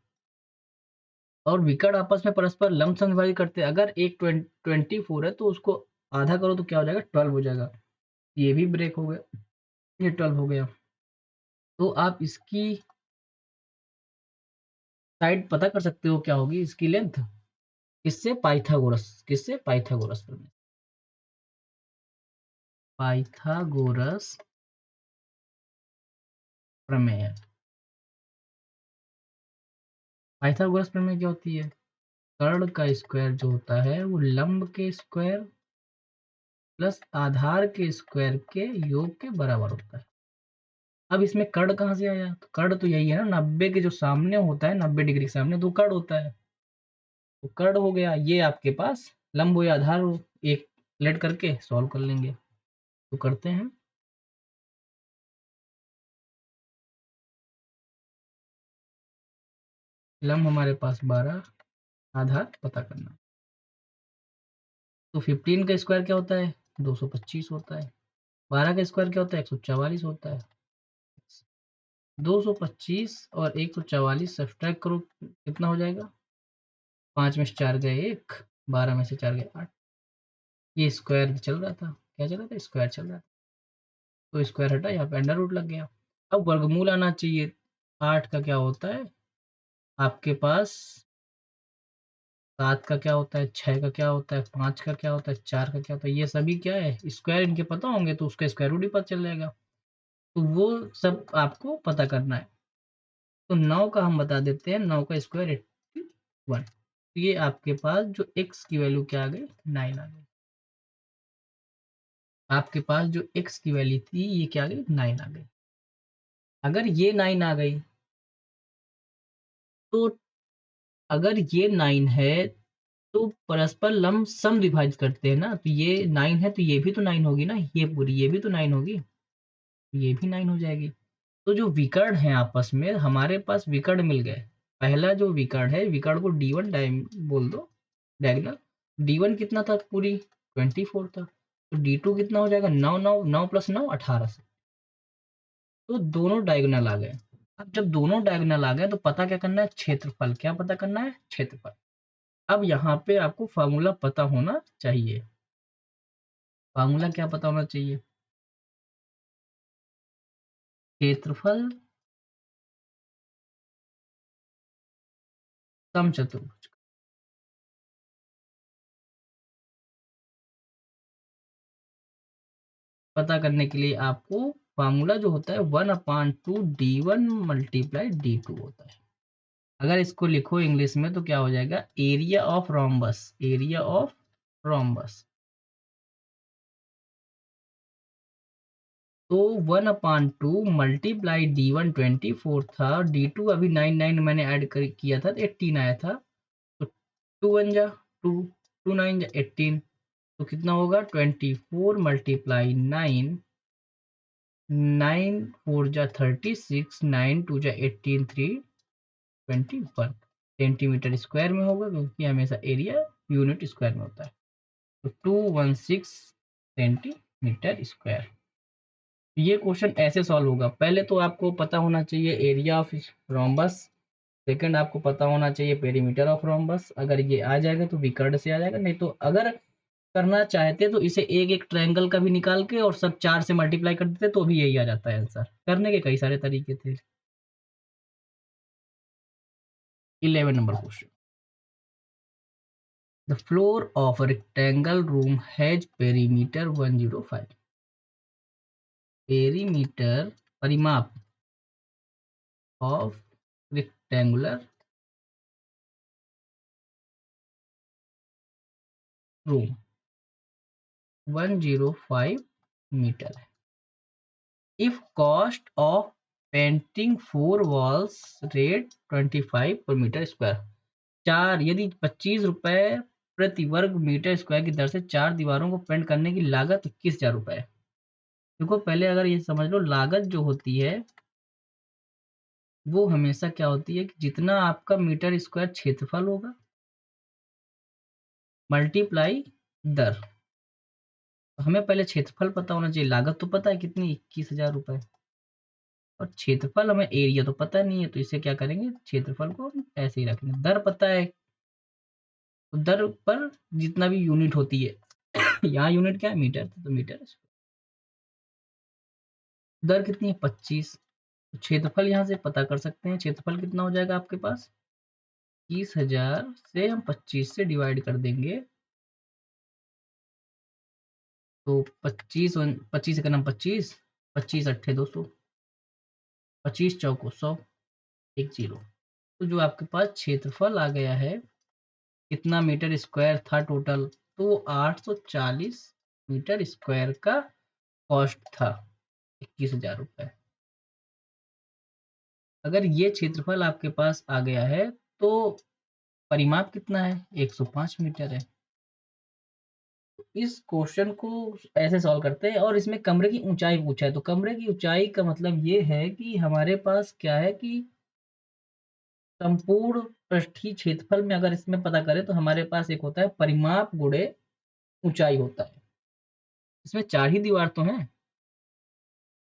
और विकर्ण आपस में परस्पर लमसम विभाजित करते हैं। अगर एक 24 है तो उसको आधा करो तो क्या हो जाएगा, 12 हो जाएगा। ये भी ब्रेक हो गया, ये 12 हो गया। तो आप इसकी साइड पता कर सकते हो क्या होगी, इसकी लेंथ, किससे, पाइथागोरस, किससे, पाइथागोरस प्रमेय। पाइथागोरस प्रमेय। पाइथागोरस प्रमेय क्या होती है, कर्ण का स्क्वायर जो होता है वो लंब के स्क्वायर प्लस आधार के स्क्वायर के योग के बराबर होता है। अब इसमें कर्ण कहाँ से आया, तो कर्ण तो यही है ना, 90 के जो सामने होता है, 90 डिग्री के सामने तो कर्ण होता है, तो कर्ण हो गया। ये आपके पास लंब हो या आधार हो, एक लेट करके सॉल्व कर लेंगे। तो करते हैं, लंब हमारे पास 12, आधार पता करना। तो 15 का स्क्वायर क्या होता है, 225 होता है। 12 का स्क्वायर क्या होता है, 144 होता है। 225 और 144 सब्ट्रैक्ट करो, कितना हो जाएगा, 5 में से 4 गए 1, 12 में से 4 गए 8। ये स्क्वायर चल रहा था, क्या चल रहा था, स्क्वायर चल रहा था। तो स्क्वायर हटा, यहाँ पे अंडर रूट लग गया। अब वर्गमूल आना चाहिए। 8 का क्या होता है आपके पास, 7 का क्या होता है, 6 का क्या होता है, 5 का क्या होता है, 4 का क्या होता है, ये सभी क्या है, स्क्वायर इनके पता होंगे तो उसका स्क्वायर रूट ही पता चल जाएगा। तो वो सब आपको पता करना है। तो 9 का हम बता देते हैं, 9 का स्क्वायर 81। तो ये आपके पास जो x की वैल्यू क्या आ गई, 9 आ गई। आपके पास जो x की वैल्यू थी ये क्या आ गई, 9 आ गई। अगर ये 9 आ गई, तो अगर ये 9 है तो परस्पर लंब सम विभाजित करते हैं ना, तो ये 9 है तो ये भी तो 9 होगी ना, ये पूरी, ये भी तो 9 होगी, ये भी 9 हो जाएगी। तो जो विकर्ण है आपस में, हमारे पास विकर्ण मिल गए। पहला जो विकर्ण है, विकर्ण को D1 डायम बोल दो, डायगोनल। D1 कितना था, पूरी 24 था। तो D2 कितना हो जाएगा, 9 9 9 प्लस 9 18 से। तो दोनों डायगोनल आ गए। अब जब दोनों डायगोनल आ गए तो पता क्या करना है, क्षेत्रफल। क्या पता करना है, क्षेत्रफल। अब यहाँ पे आपको फार्मूला पता होना चाहिए। फार्मूला क्या पता होना चाहिए, क्षेत्रफल समचतुर्भुज। पता करने के लिए आपको फार्मूला जो होता है 1/2 D1 मल्टीप्लाई D2 होता है। अगर इसको लिखो इंग्लिश में तो क्या हो जाएगा, area of rhombus, area of rhombus. तो 1/2 मल्टीप्लाई D1 24 था, D2 अभी 9 9 मैंने ऐड कर किया था तो 18 आया था। तो 2 1 जा 2, 2 9 जा 18। तो कितना होगा, 24 मल्टीप्लाई 9, 9 4 जा 36, 9 2 जा 18, 3 21 सेंटीमीटर स्क्वायर में होगा, क्योंकि हमेशा एरिया यूनिट स्क्वायर में होता है। तो 216 सेंटीमीटर स्क्वायर। ये क्वेश्चन ऐसे सॉल्व होगा। पहले तो आपको पता होना चाहिए एरिया ऑफ रोम्बस, सेकंड आपको पता होना चाहिए पेरीमीटर ऑफ रोम्बस। अगर ये आ जाएगा तो विकर्ण से आ जाएगा, नहीं तो अगर करना चाहते तो इसे एक एक ट्रायंगल का भी निकाल के और सब 4 से मल्टीप्लाई कर देते तो भी यही आ जाता है आंसर। करने के कई सारे तरीके थे। 11 number question. The floor of rectangle room has perimeter 105। Perimeter परिमाप ऑफ रेक्टेंगुलर रूम 105 मीटर है। If cost of painting 4 walls rate 25 पर मीटर स्क्वायर। यदि 25 रुपए प्रति वर्ग मीटर स्क्वायर की दर से 4 दीवारों को पेंट करने की लागत 21,000 रुपए है। देखो पहले अगर ये समझ लो, लागत जो होती है वो हमेशा क्या होती है कि जितना आपका मीटर स्क्वायर क्षेत्रफल होगा मल्टीप्लाई दर। तो हमें पहले क्षेत्रफल पता होना चाहिए, लागत तो पता है कितनी 21,000 रुपए, और क्षेत्रफल हमें एरिया तो पता नहीं है, तो इसे क्या करेंगे, क्षेत्रफल को हम ऐसे ही रखेंगे। दर पता है, तो दर पर जितना भी यूनिट होती है यहाँ यूनिट क्या है, मीटर, तो मीटर। दर कितनी है 25, तो क्षेत्रफल यहाँ से पता कर सकते हैं। क्षेत्रफल कितना हो जाएगा आपके पास, 21,000 से हम 25 से डिवाइड कर देंगे, तो 25 का नाम 25, 25 अट्ठे 200, 25 चौको 100, 10। तो जो आपके पास क्षेत्रफल आ गया है, कितना मीटर स्क्वायर था टोटल, तो 840 मीटर स्क्वायर का कॉस्ट था 21,000 रुपए। अगर ये क्षेत्रफल आपके पास आ गया है तो परिमाप कितना है, 105 मीटर है। इस क्वेश्चन को ऐसे सॉल्व करते हैं, और इसमें कमरे की ऊंचाई पूछा है, तो कमरे की ऊंचाई का मतलब ये है कि हमारे पास क्या है कि संपूर्ण पृष्ठीय क्षेत्रफल में अगर इसमें पता करें तो हमारे पास एक होता है परिमाप गुणे ऊंचाई होता है। इसमें 4 ही दीवार तो हैं,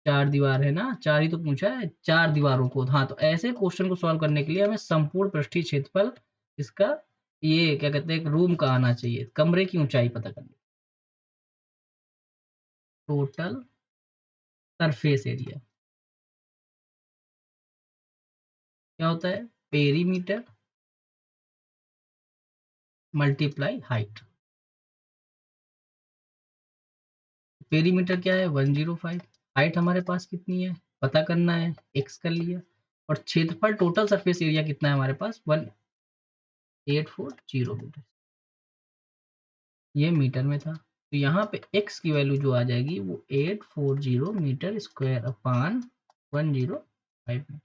4 दीवार है ना, 4 ही तो पूछा है, 4 दीवारों को। हाँ, तो ऐसे क्वेश्चन को सॉल्व करने के लिए हमें संपूर्ण पृष्ठीय क्षेत्रफल इसका, ये क्या कहते हैं, एक रूम का आना चाहिए, कमरे की ऊंचाई पता करनी। टोटल सरफेस एरिया क्या होता है, पेरीमीटर मल्टीप्लाई हाइट। पेरीमीटर क्या है 105, हाइट हमारे पास कितनी है पता करना है, x कर लिया, और क्षेत्रफल टोटल सरफेस एरिया कितना है हमारे पास 1840 मीटर, ये मीटर में था। तो यहाँ पे x की वैल्यू जो आ जाएगी वो 840 metre square upon 105 metre.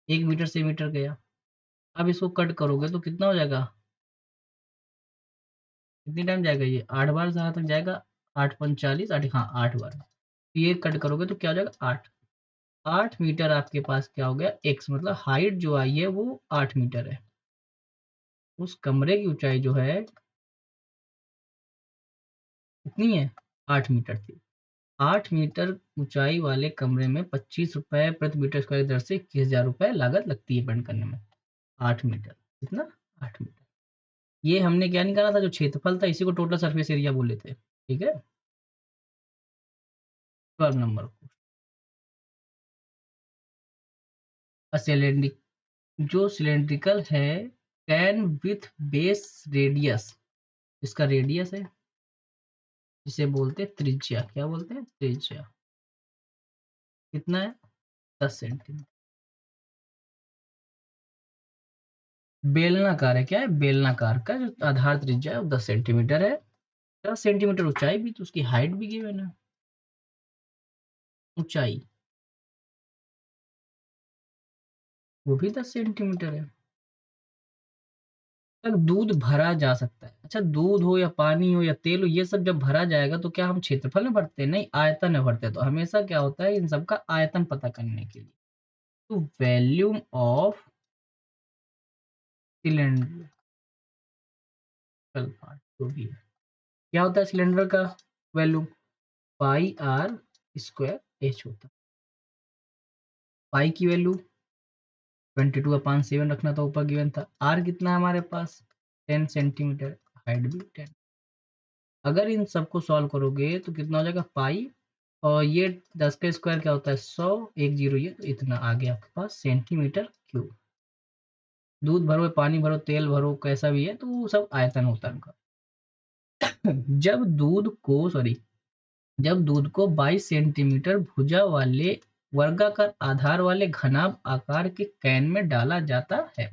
1 metre से मीटर गया। अब इसको कट करोगे तो कितना हो जाएगा, कितनी टाइम जाएगा, ये 8 बार जहाँ तक जाएगा, 8 45 8, हाँ 8 बार। तो ये कट करोगे तो क्या हो जाएगा 8। 8 मीटर आपके पास क्या हो गया, x मतलब हाइट जो आई है वो 8 मीटर है। उस कमरे की ऊंचाई जो है कितनी है, 8 मीटर थी। 8 मीटर ऊंचाई वाले कमरे में 25 रुपए प्रति मीटर स्क्वायर दर से 21,000 रुपए लागत लगती है पेंट करने में। 8 मीटर कितना, 8 मीटर। ये हमने क्या निकाला था, जो क्षेत्रफल था, इसी को टोटल सरफेस एरिया बोले थे। ठीक है, 12 नंबर को। सिलेंड्रिक, जो सिलेंड्रिकल है, कैन विथ बेस रेडियस, इसका रेडियस है जिसे बोलते हैं त्रिज्या, क्या बोलते हैं, त्रिज्या। कितना है, 10 सेंटीमीटर। बेलनाकार है, क्या है, बेलनाकार का जो आधार त्रिज्या है वो 10 सेंटीमीटर है। 10 सेंटीमीटर ऊंचाई भी, तो उसकी हाइट भी गिवन है, ऊंचाई वो भी 10 सेंटीमीटर है। तक दूध भरा जा सकता है। अच्छा, दूध हो या पानी हो या तेल हो, ये सब जब भरा जाएगा तो क्या हम क्षेत्रफल में भरते हैं, नहीं आयतन में भरते हैं। तो हमेशा क्या होता है इन सब का आयतन पता करने के लिए, तो वॉल्यूम ऑफ सिलेंड्रिकल पार्ट जो भी है, क्या होता है सिलेंडर का volume, pi r square h होता है। पाई की वैल्यू 22/7 रखना था, ऊपर गिवन था। आर कितना है हमारे पास 10 सेंटीमीटर, हाइट भी 10। अगर इन सबको सॉल्व करोगे तो कितना हो जाएगा पाई, और ये 10 का स्क्वायर क्या होता है 100, 1 0, ये तो इतना आ गया आपके पास सेंटीमीटर क्यूब। दूध भरो, पानी भरो, तेल भरो, कैसा भी है तो वो सब आयतन होता है उनका। जब दूध को 22 सेंटीमीटर भुजा वाले वर्गाकार आधार वाले घनाभ आकार के कैन में डाला जाता है।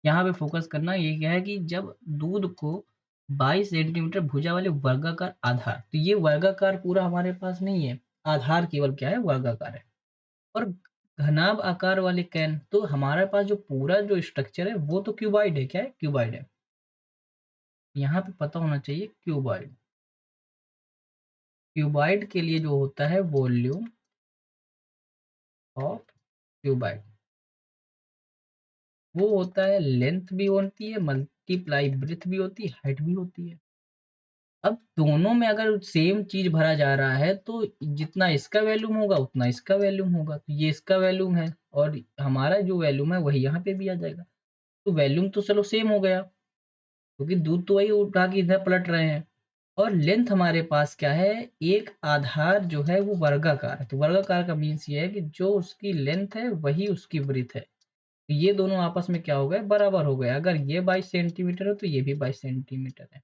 यहाँ पे फोकस करना ये क्या है कि जब दूध को 22 सेंटीमीटर भुजा वाले वर्गाकार आधार, तो ये वर्गाकार पूरा हमारे पास नहीं है, आधार केवल क्या है, वर्गाकार है। और घनाभ आकार वाले कैन, तो हमारे पास जो पूरा जो स्ट्रक्चर है वो तो क्यूबॉइड है। क्या है? क्यूबॉइड है। यहाँ पे पता होना चाहिए क्यूबॉइड। क्यूबॉइड के लिए जो होता है वॉल्यूम ऑफ क्यूबॉइड, वो होता है लेंथ भी होती है मल्टीप्लाई ब्रेथ भी होती है, हाइट भी होती है। अब दोनों में अगर सेम चीज भरा जा रहा है तो जितना इसका वैल्यूम होगा उतना इसका वैल्यूम होगा, तो ये इसका वैल्यूम है और हमारा जो वैल्यूम है वही यहाँ पे भी आ जाएगा। तो वैल्यूम तो चलो सेम हो गया क्योंकि दूध तो वही उठा के इधर पलट रहे हैं। और लेंथ हमारे पास क्या है, एक आधार जो है वो वर्गाकार है, तो वर्गाकार का मीन्स ये है कि जो उसकी लेंथ है वही उसकी ब्रीथ है। तो ये दोनों आपस में क्या हो गए, बराबर हो गए। अगर ये 22 सेंटीमीटर है तो ये भी 22 सेंटीमीटर है।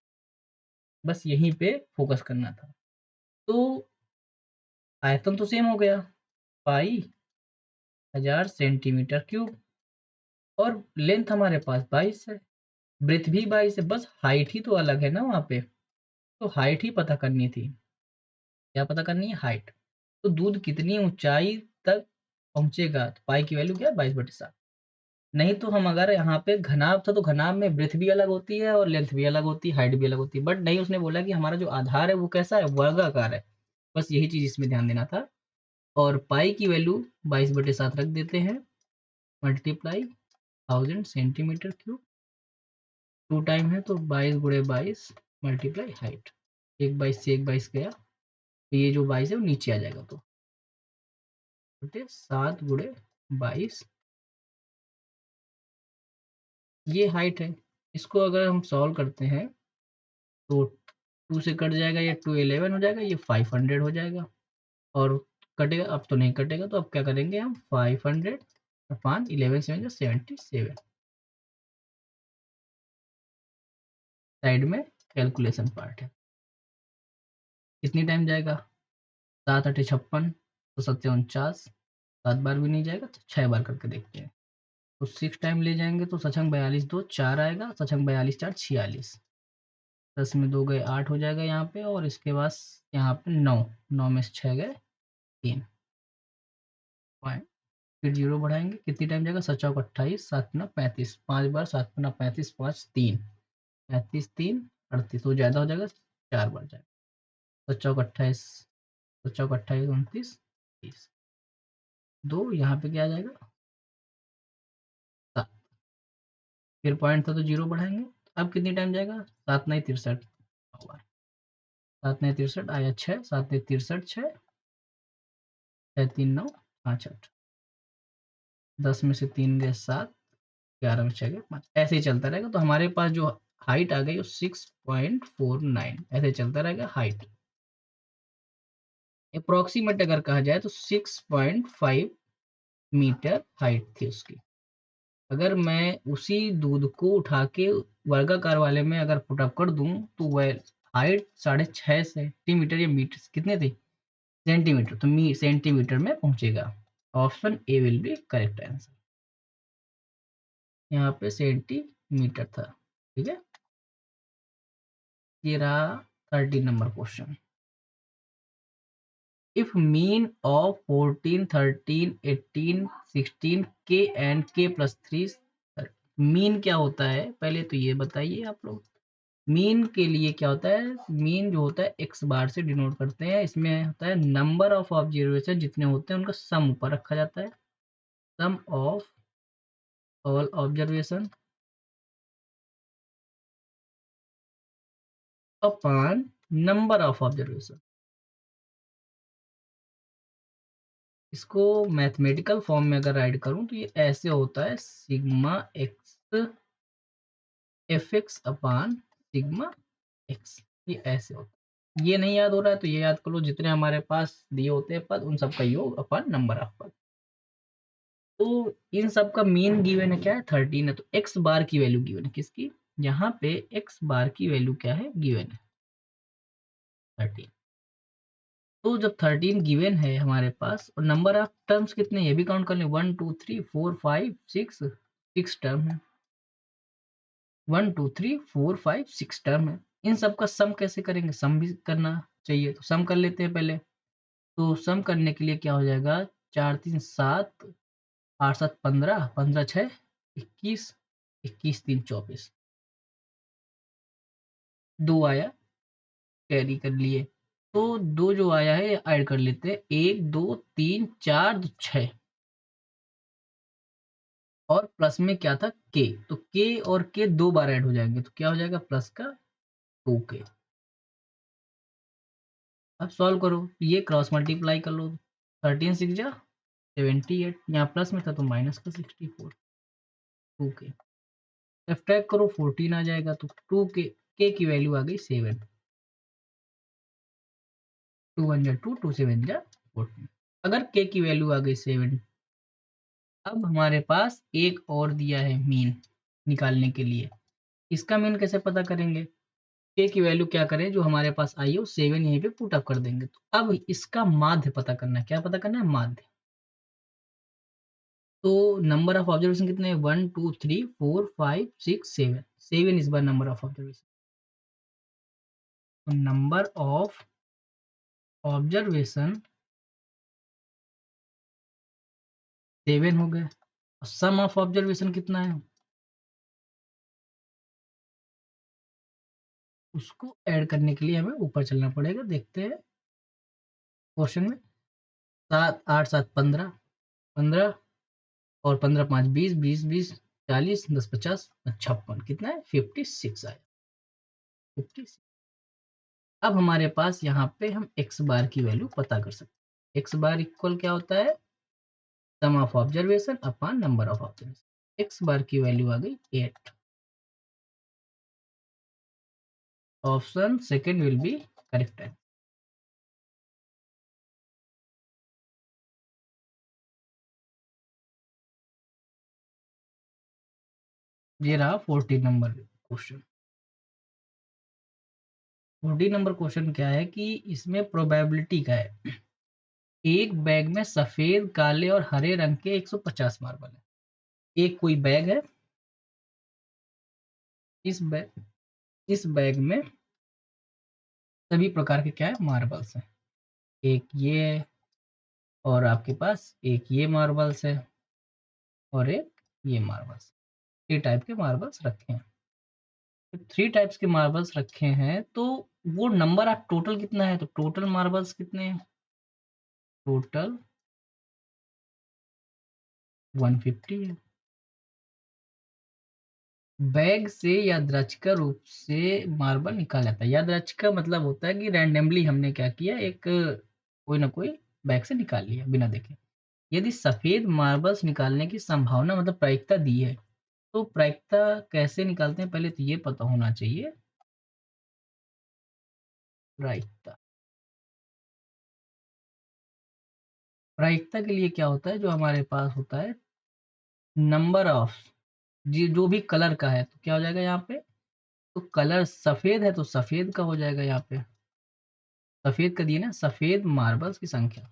बस यहीं पे फोकस करना था। तो आयतन तो सेम हो गया, पाई 1000 सेंटीमीटर क्यूब, और लेंथ हमारे पास 22 है, ब्रेथ भी 22 है, बस हाइट ही तो अलग है ना वहाँ पे, तो हाइट ही पता करनी थी। क्या पता करनी है? हाइट। तो दूध कितनी ऊंचाई तक पहुंचेगा, तो पाई की वैल्यू क्या है, 22/7। नहीं तो हम अगर यहाँ पे घनाभ था तो घनाभ में ब्रेथ भी अलग होती है और लेंथ भी अलग होती है, हाइट भी अलग होती है, बट नहीं, उसने बोला कि हमारा जो आधार है वो कैसा है, वर्गाकार है। बस यही चीज इसमें ध्यान देना था। और पाई की वैल्यू 22/7 रख देते हैं, मल्टीप्लाई 1000 सेंटीमीटर क्यूब, 2 टाइम है तो 22 × 22 मल्टीप्लाई हाइट, एक 22 से एक 22 गया, तो ये जो 22 है वो नीचे आ जाएगा, तो 7 × 22, ये हाइट है। इसको अगर हम सॉल्व करते हैं तो 2 से कट जाएगा, ये 211 हो जाएगा, ये 500 हो जाएगा, और कटेगा, अब तो नहीं कटेगा, तो अब क्या करेंगे हम, 500 अपॉन 11 7 77, साइड में कैलकुलेशन पार्ट है। कितनी टाइम जाएगा, 7 × 8 = 56, तो 7 × 49, 7 बार भी नहीं जाएगा, तो 6 बार करके देखते हैं। तो 6 टाइम ले जाएंगे तो सचंग 42 2 4 आएगा, सचंग 42 4 46, 10 में 2 गए 8 हो जाएगा यहाँ पे, और इसके बाद यहाँ पे 9, 9 में से 6 गए 3 पॉइंट, फिर 0 बढ़ाएंगे, कितनी टाइम जाएगा, 7 × 28 7 × 35, 5 बार, 7 × 35 5 3 35 3 38, तो ज़्यादा हो जाएगा, 4 बार जाएगा, 7 × 28 29 30, 2 यहाँ पे क्या आ जाएगा 7, फिर पॉइंट था तो 0 बढ़ाएंगे, अब कितनी टाइम जाएगा, 7 9 63, 7 9 63 आया 6, 7 9 63 6, 6 3 9 5 8, 10 में से 3 गए 7, 11 में 6 गए 5, ऐसे ही चलता रहेगा। तो हमारे पास जो हाइट आ गई वो 6.49, ऐसे चलता रहेगा हाइट। अप्रोक्सीमेट अगर कहा जाए तो 6.5 मीटर हाइट थी उसकी। अगर मैं उसी दूध को उठा के वर्गाकार वाले में अगर पुटअप कर दूं तो वह हाइट 6.5 सेंटीमीटर या मीटर कितने थे, सेंटीमीटर, तो सेंटीमीटर में पहुंचेगा। Option A will be correct answer. यहाँ पे सेंटीमीटर था। ठीक है, ये रहा 13 number question. If mean of 14 13 18 16 के एंड के प्लस 3, मीन क्या होता है पहले तो ये बताइए आप लोग। मीन के लिए क्या होता है, मीन जो होता है एक्स बार से डिनोट करते हैं, इसमें होता है नंबर ऑफ ऑब्जर्वेशन जितने होते हैं उनका सम ऊपर रखा जाता है, sum of all observation upon number of observation. इसको मैथमेटिकल फॉर्म में अगर राइट करूं तो ये ऐसे होता है, sigma x f x upon sigma x, ये ऐसे होता है। ये नहीं याद हो रहा है तो ये याद कर लो, जितने हमारे पास दिए होते हैं पद उन सबका योग अपॉन नंबर ऑफ पद। तो इन सब का मीन गिवन है क्या है, 13 है, तो एक्स बार की वैल्यू गिवन है किसकी, यहाँ पे एक्स बार की वैल्यू क्या है गिवन है, 13। तो जब 13 गिवन है हमारे पास और नंबर ऑफ टर्म्स कितने ये भी काउंट कर लें, 1 2 3 4 5 6, 6 टर्म है। 1 2 3 4 5 6 टर्म है। इन सब का सम कैसे करेंगे, सम भी करना चाहिए तो सम कर लेते हैं पहले। तो सम करने के लिए क्या हो जाएगा, 4 3 7, 8 7 15, 15 6 21, 21 3 24, 2 आया, कैरी कर लिए। तो 2 जो आया है ऐड कर लेते हैं, 1 2 3 4 6 और प्लस में क्या था के, तो के और के 2 बार ऐड हो जाएंगे तो क्या हो जाएगा प्लस का 2k। अब सॉल्व करो, ये क्रॉस मल्टीप्लाई कर लो, 13 6 जा 78, यहाँ प्लस में था तो माइनस का 64, 2k। सब्ट्रैक्ट करो 14 आ जाएगा तो 2k, के की वैल्यू आ गई 7, 2 1 जा 2, 2 7 जा 14। अगर के की वैल्यू आ गई 7, अब हमारे पास एक और दिया है मीन निकालने के लिए। इसका मीन कैसे पता करेंगे, के की वैल्यू क्या करें, जो हमारे पास आई है वो 7 यहीं पे पुट अप कर देंगे। तो अब इसका माध्य पता करना है, क्या पता करना है, माध्य। तो नंबर ऑफ ऑब्जर्वेशन कितने हैं, 1 2 3 4 5 6 7, 7 इस बार नंबर ऑफ ऑब्जर्वेशन। तो नंबर ऑफ ऑब्जर्वेशन 7 हो गए। सम ऑफ ऑब्जर्वेशन कितना है, उसको ऐड करने के लिए हमें ऊपर चलना पड़ेगा। देखते हैं क्वेश्चन में, 7 8 7 15, 15 और 15 5 20, 20 20 40, 10 50 56, कितना है 56 आया, 56। अब हमारे पास यहाँ पे हम एक्स बार की वैल्यू पता कर सकते हैं। एक्स बार इक्वल क्या होता है, sum of observation upon number of observation. X bar की वैल्यू आ गई 8। Option second will be correct है। ये रहा 14 नंबर क्वेश्चन। 14 नंबर क्वेश्चन क्या है कि इसमें प्रोबेबिलिटी का है, एक बैग में सफेद काले और हरे रंग के 150 मार्बल है। एक कोई बैग है, इस बैग में सभी प्रकार के क्या है मार्बल्स हैं। एक ये है और आपके पास एक ये मार्बल्स है और एक ये मार्बल्स, 3 टाइप के मार्बल्स रखे हैं। तो 3 टाइप्स के मार्बल्स रखे हैं तो वो नंबर ऑफ टोटल कितना है, तो टोटल मार्बल्स कितने हैं, टोटल 150 है। बैग से यादृच्छिक रूप से मार्बल निकाला जाता है। यादृच्छिक मतलब होता है कि रैंडमली हमने क्या किया, एक कोई ना कोई बैग से निकाल लिया बिना देखे। यदि सफेद मार्बल्स निकालने की संभावना मतलब प्रायिकता दी है, तो प्रायिकता कैसे निकालते हैं, पहले तो ये पता होना चाहिए। प्रायिकता, प्रायिकता के लिए क्या होता है, जो हमारे पास होता है नंबर ऑफ, जो भी कलर का है तो क्या हो जाएगा यहाँ पे, तो कलर सफेद है तो सफेद का हो जाएगा यहाँ पे, सफेद का दिए ना, सफेद मार्बल्स की संख्या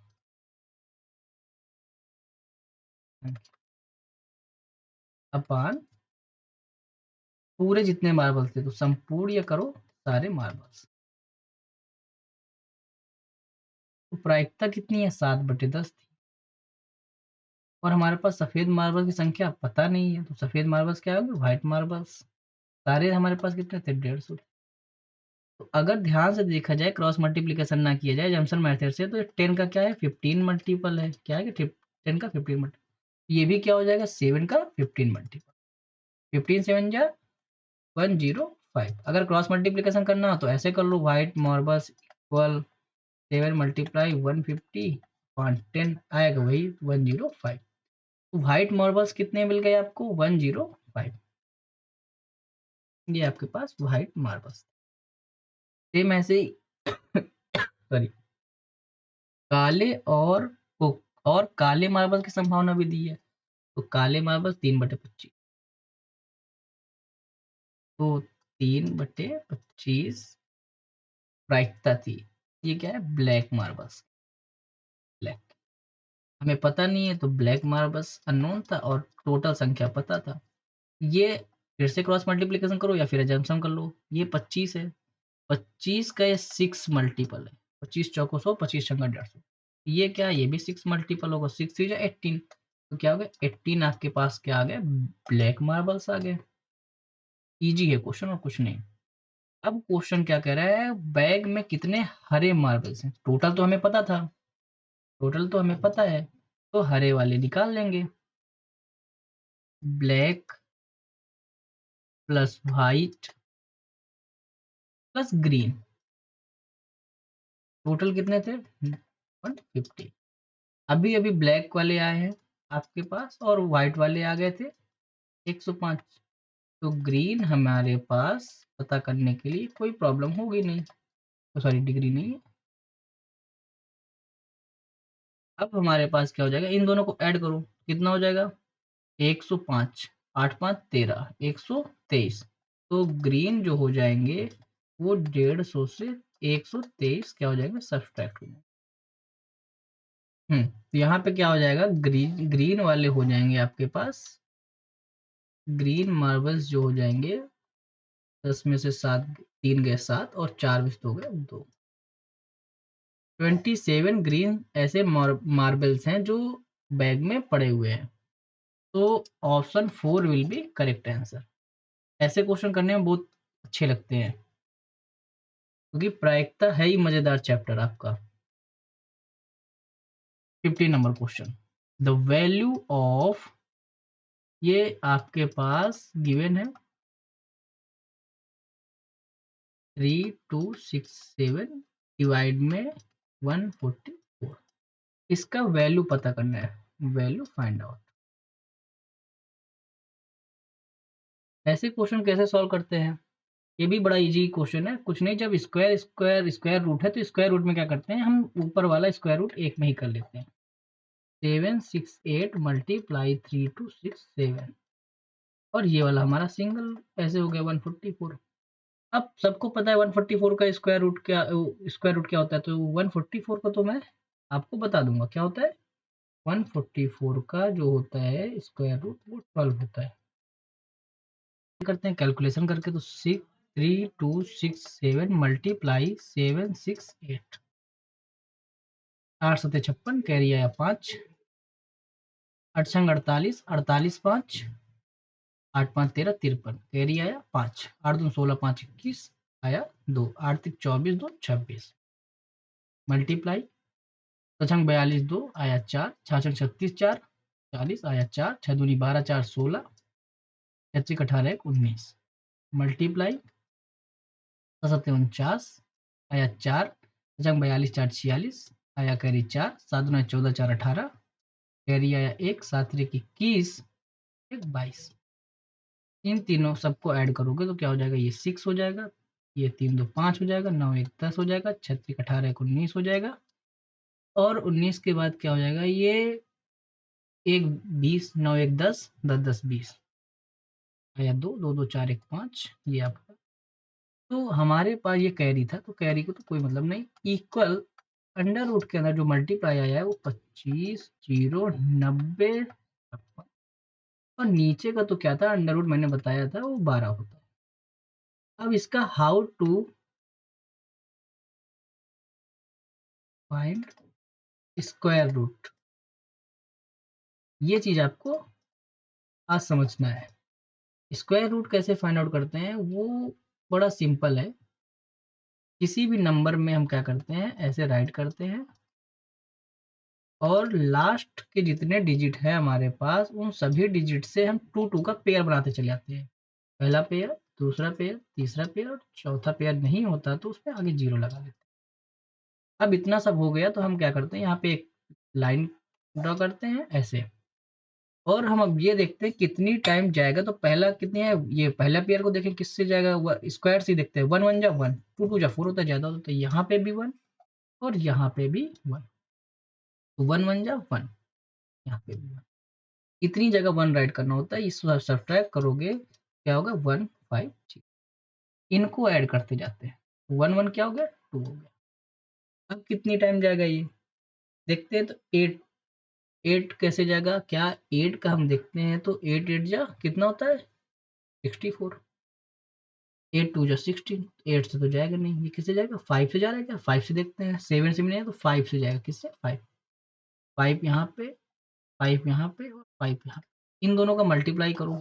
अपान पूरे जितने मार्बल्स थे, तो संपूर्ण या करो सारे मार्बल्स। तो प्रायिकता कितनी है, 7/10 थी। और हमारे पास सफेद मार्बल की संख्या पता नहीं है, तो सफेद मार्बल्स क्या होंगे, व्हाइट मार्बल्स। सारे हमारे पास कितने थे, 150। तो अगर ध्यान से देखा जाए, क्रॉस मल्टीप्लीकेशन ना किया जाए जमसन मेथड से, तो 10 का क्या है 15 मल्टीपल है, क्या है कि 10 का 15 मल्टीपल। ये भी क्या हो जाएगा 7 का 15 मल्टीपल, 15 7 जा 105। अगर क्रॉस मल्टीप्लीकेशन करना हो तो ऐसे कर लो, white marbles equal 7 multiply 150 upon 10 आएगा वही 105। तो व्हाइट मार्बल्स कितने मिल गए आपको, 105। ये आपके पास व्हाइट मार्बल्स। सेम ऐसे ही सॉरी, काले और काले मार्बल की संभावना भी दी है। तो काले मार्बल 3/25, तो 3/25 प्रायिकता थी। ये क्या है? Black marbles. ब्लैक हमें पता नहीं है, तो ब्लैक मार्बल्स अननोन था और टोटल संख्या पता था। ये फिर से क्रॉस मल्टीप्लिकेशन करो या फिर एजम्पशन कर लो। ये 25 है, 25 का ये 6 मल्टीपल है। 25 चौको 100, 25 छंगा 150। ये क्या है? ये भी 6 मल्टीपल होगा। 6 3 18, तो क्या हो गया? 18 आपके पास क्या आ गया? ब्लैक मार्बल्स आ गए। इजी है क्वेश्चन और कुछ नहीं। अब क्वेश्चन क्या कह रहा है? बैग में कितने हरे मार्बल्स हैं? टोटल तो हमें पता था, टोटल तो हमें पता है, तो हरे वाले निकाल लेंगे। Black plus white plus green, total कितने थे? 150। अभी अभी ब्लैक वाले आए हैं आपके पास और व्हाइट वाले आ गए थे 105। तो ग्रीन हमारे पास पता करने के लिए कोई प्रॉब्लम होगी नहीं, तो सॉरी डिग्री नहीं है। अब हमारे पास क्या हो जाएगा? इन दोनों को ऐड करो, कितना हो जाएगा? 105, 8 5 13, 123। तो ग्रीन जो हो जाएंगे वो 150 से 123 क्या हो जाएंगे? सब्सट्रैक्ट हो जाएंगे। तो यहाँ पे क्या हो जाएगा? ग्रीन ग्रीन वाले हो जाएंगे आपके पास, ग्रीन मार्बल्स जो हो जाएंगे 10 में से 7, 3 गए 7 और 4 में से 2 गए 2। 27 ग्रीन ऐसे मार्बल्स हैं जो बैग में पड़े हुए हैं। तो option 4 will be correct answer. ऐसे क्वेश्चन करने में बहुत अच्छे लगते हैं क्योंकि प्रायिकता है ही मजेदार चैप्टर आपका। 50 number question, the value of, ये आपके पास गिवन है 3267 डिवाइड में 144। इसका वैल्यू पता करना है, वैल्यू फाइंड आउट। ऐसे क्वेश्चन कैसे सॉल्व करते हैं? ये भी बड़ा इजी क्वेश्चन है। कुछ नहीं, जब स्क्वायर स्क्वायर स्क्वायर रूट है तो स्क्वायर रूट में क्या करते हैं? हम ऊपर वाला स्क्वायर रूट एक में ही कर लेते हैं। 768 मल्टीप्लाई 3267 और ये वाला हमारा सिंगल ऐसे हो गया 144। अब सबको पता है 144 का स्क्वायर रूट क्या होता है, तो 144 का तो मैं आपको बता दूंगा क्या होता है। 144 का जो होता है स्क्वायर रूट वो 12 होता है। करते हैं कैलकुलेशन करके, तो 63267 मल्टीप्लाई 768, 8 सत्ते 56, कैरी आया 5, 8 छंग 48, 48 5, 8 5 13 53, कैरी आया 5, 8 दूनी 16, 5 21, आया 2, 8 3 24, 2 26, मल्टीप्लाई 6 छंग 42, 2 आया 4, 6 छंग 36 4, 40 आया 4, 6 दूनी 12 4 16, 6 18 1 19, मल्टीप्लाई 6 सत्ते 49 आया 4, 6 छंग 42 4 46, आया कैरी 4, 7 दूना 14 4 18, कैरी आया 1, 7 3 21, 1 22। इन तीनों सबको ऐड करोगे तो क्या हो जाएगा? ये 6 हो जाएगा, ये 3 2 5 हो जाएगा, 9 1 10 हो जाएगा, 6 3 18 1 19 हो जाएगा और 19 के बाद क्या हो जाएगा? ये 1 20, 9 1 10, 10 10 20, आया 2 2 2 4 1 5, ये आपका। तो हमारे पास ये कैरी था, तो कैरी को तो कोई मतलब नहीं। इक्वल अंडर रूट के अंदर जो मल्टीप्लाई आया है वो 25 0 90 और नीचे का तो क्या था? अंडर रूट मैंने बताया था वो 12 होता है। अब इसका how to find square root, ये चीज आपको आज समझना है। स्क्वायर रूट कैसे फाइंड आउट करते हैं वो बड़ा सिंपल है। किसी भी नंबर में हम क्या करते हैं? ऐसे राइट करते हैं और लास्ट के जितने डिजिट है हमारे पास उन सभी डिजिट से हम 2 2 का पेयर बनाते चले जाते हैं। पहला पेयर, दूसरा पेयर, तीसरा पेयर और चौथा पेयर नहीं होता तो उसमें आगे 0 लगा देते हैं। अब इतना सब हो गया तो हम क्या करते हैं? यहाँ पे एक लाइन ड्रॉ करते हैं ऐसे, और हम अब ये देखते हैं कितनी टाइम जाएगा। तो पहला कितनी है? ये पहला पेयर को देखें किससे जाएगा? स्क्वायर से देखते हैं। 1 1 जा 1, 2 2 जा 4 होता है, ज्यादा होता है। तो यहाँ पे भी 1 और यहाँ पे भी 1, तो 1 1 जा 1, यहाँ पे भी 1। इतनी जगह 1 राइट करना होता है। इस सब्ट्रैक्ट करोगे क्या होगा? 1 5 6। इनको ऐड करते जाते हैं। 1 1 क्या हो गया? 2 हो गया। अब कितनी टाइम जाएगा ये देखते हैं। तो 8 कैसे जाएगा, क्या 8 का हम देखते हैं तो 8 8 जा कितना होता है 64, 8 2 जा 16, 8 से तो जाएगा नहीं, ये किससे जाएगा 5 से जा रहा है क्या, 5 से देखते हैं, 7 से भी नहीं है तो 5 से जाएगा, किससे 5, 5 यहाँ पे, 5 यहाँ पे और 5 यहाँ पे, इन दोनों का मल्टीप्लाई करो,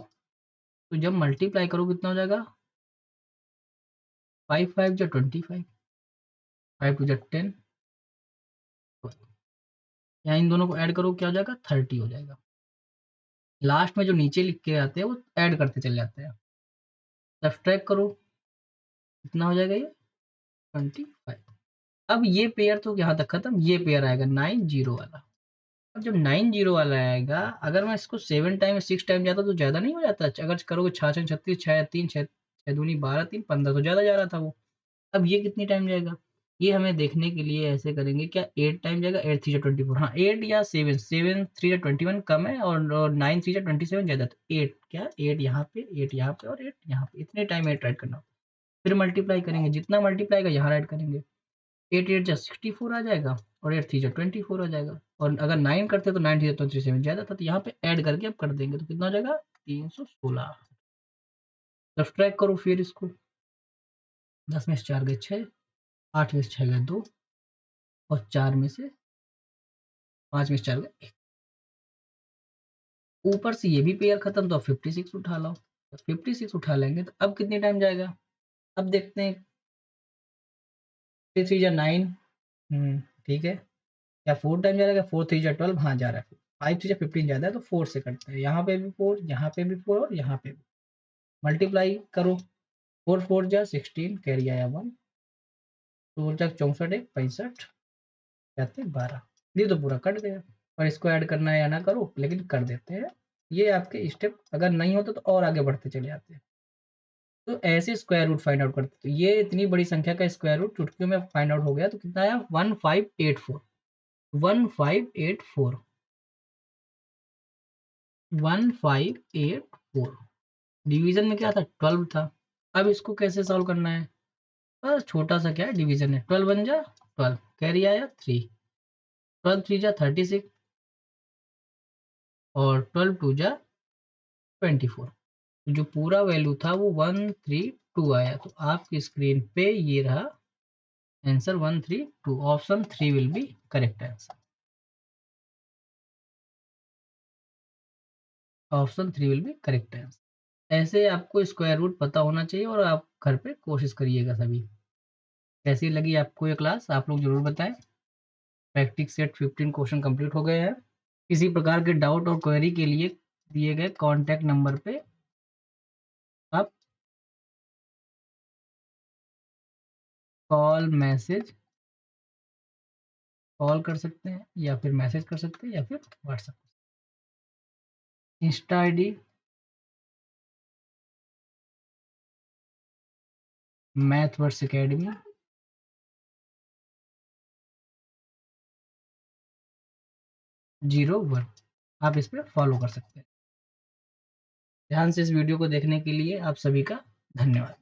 तो जब मल्टीप्लाई करो कितना हो जाएगा 5 5 जा 25, 5 2 जा 10, यहाँ इन दोनों को ऐड करो क्या हो जाएगा 30 हो जाएगा। लास्ट में जो नीचे लिख के आते हैं वो ऐड करते चले जाते हैं, सब्सट्रैक्ट करो कितना हो जाएगा ये 25। अब ये पेयर तो यहाँ तक खत्म, ये पेयर आएगा 9 0 वाला। अब जब 9 0 वाला आएगा, अगर मैं इसको 7 टाइम 6 टाइम जाता तो ज़्यादा नहीं हो जाता, अगर करोगे 6 6 36, 6 3 6 6 दूनी 12 3 15 तो ज़्यादा जा रहा था वो। अब ये कितनी टाइम जाएगा, ये हमें देखने के लिए ऐसे करेंगे, क्या 8 टाइम जाएगा, 8 3 जा 24, हाँ 8 या 7, 7 3 जा 21 कम है और 9 3 जा 27 ज़्यादा, तो 8 क्या 8 यहाँ पे, 8 यहाँ पे और 8 यहाँ पे, इतने टाइम 8 राइट करना। फिर मल्टीप्लाई करेंगे, जितना मल्टीप्लाई का यहाँ राइट करेंगे, 8 8 जा 64 आ जाएगा और 8 3 जा 24 आ जाएगा, और अगर 9 करते तो 9 3 जा 27 ज़्यादा था, तो यहाँ पे ऐड करके अब कर देंगे तो कितना हो जाएगा 316। सब्सट्रैक्ट करो फिर इसको, 10 में से 4 गए 6, 8 में से 6 गए 2 और 4 में से 5 में से 4 गए 1। ऊपर से ये भी पेयर खत्म, तो अब 56 उठा लो, 56 उठा लेंगे तो अब कितनी टाइम जाएगा, अब देखते हैं 3 3 जा 9, ठीक है, या 4 टाइम जा रहा है, 4 3 जा 12, हाँ जा रहा है, 5 3 जा 15 ज़्यादा है तो 4 से करते हैं, यहाँ पे भी 4, यहाँ पे भी 4 और यहाँ पे भी मल्टीप्लाई करो, 4 4 जा 16, कैरी आया 1, 2 जा 64 1 65 जाते 12, ये तो पूरा कट गया, और इसको ऐड करना है या ना करो लेकिन कर देते हैं। ये आपके स्टेप अगर नहीं होता तो और आगे बढ़ते चले जाते हैं। तो ऐसे स्क्वायर रूट फाइंड आउट करते, तो ये इतनी बड़ी संख्या का स्क्वायर रूट चुटकियों में फाइंड आउट हो गया, तो कितना आया 1584, 1584, 1584। डिवीजन में क्या था 12 था। अब इसको कैसे सॉल्व करना है, बस छोटा सा क्या है डिवीजन है, 12 बन जा 12, कैरी आया 3, 12 3 जा 36 और 12 2 जा 24, जो पूरा वैल्यू था वो 132 आया। तो आपकी स्क्रीन पे ये रहा answer 132, option 3 will be correct answer, option 3 will be correct answer. ऐसे आपको स्क्वायर रूट पता होना चाहिए और आप घर पे कोशिश करिएगा सभी। कैसी लगी आपको ये क्लास आप लोग जरूर बताएं। प्रैक्टिस सेट 15 क्वेश्चन कंप्लीट हो गए हैं। किसी प्रकार के डाउट और क्वेरी के लिए दिए गए कॉन्टैक्ट नंबर पे आप कॉल कर सकते हैं या फिर मैसेज कर सकते हैं या फिर व्हाट्सएप, इंस्टा आईडी मैथवर्स एकेडमी 01, आप इस पर फॉलो कर सकते हैं। ध्यान से इस वीडियो को देखने के लिए आप सभी का धन्यवाद।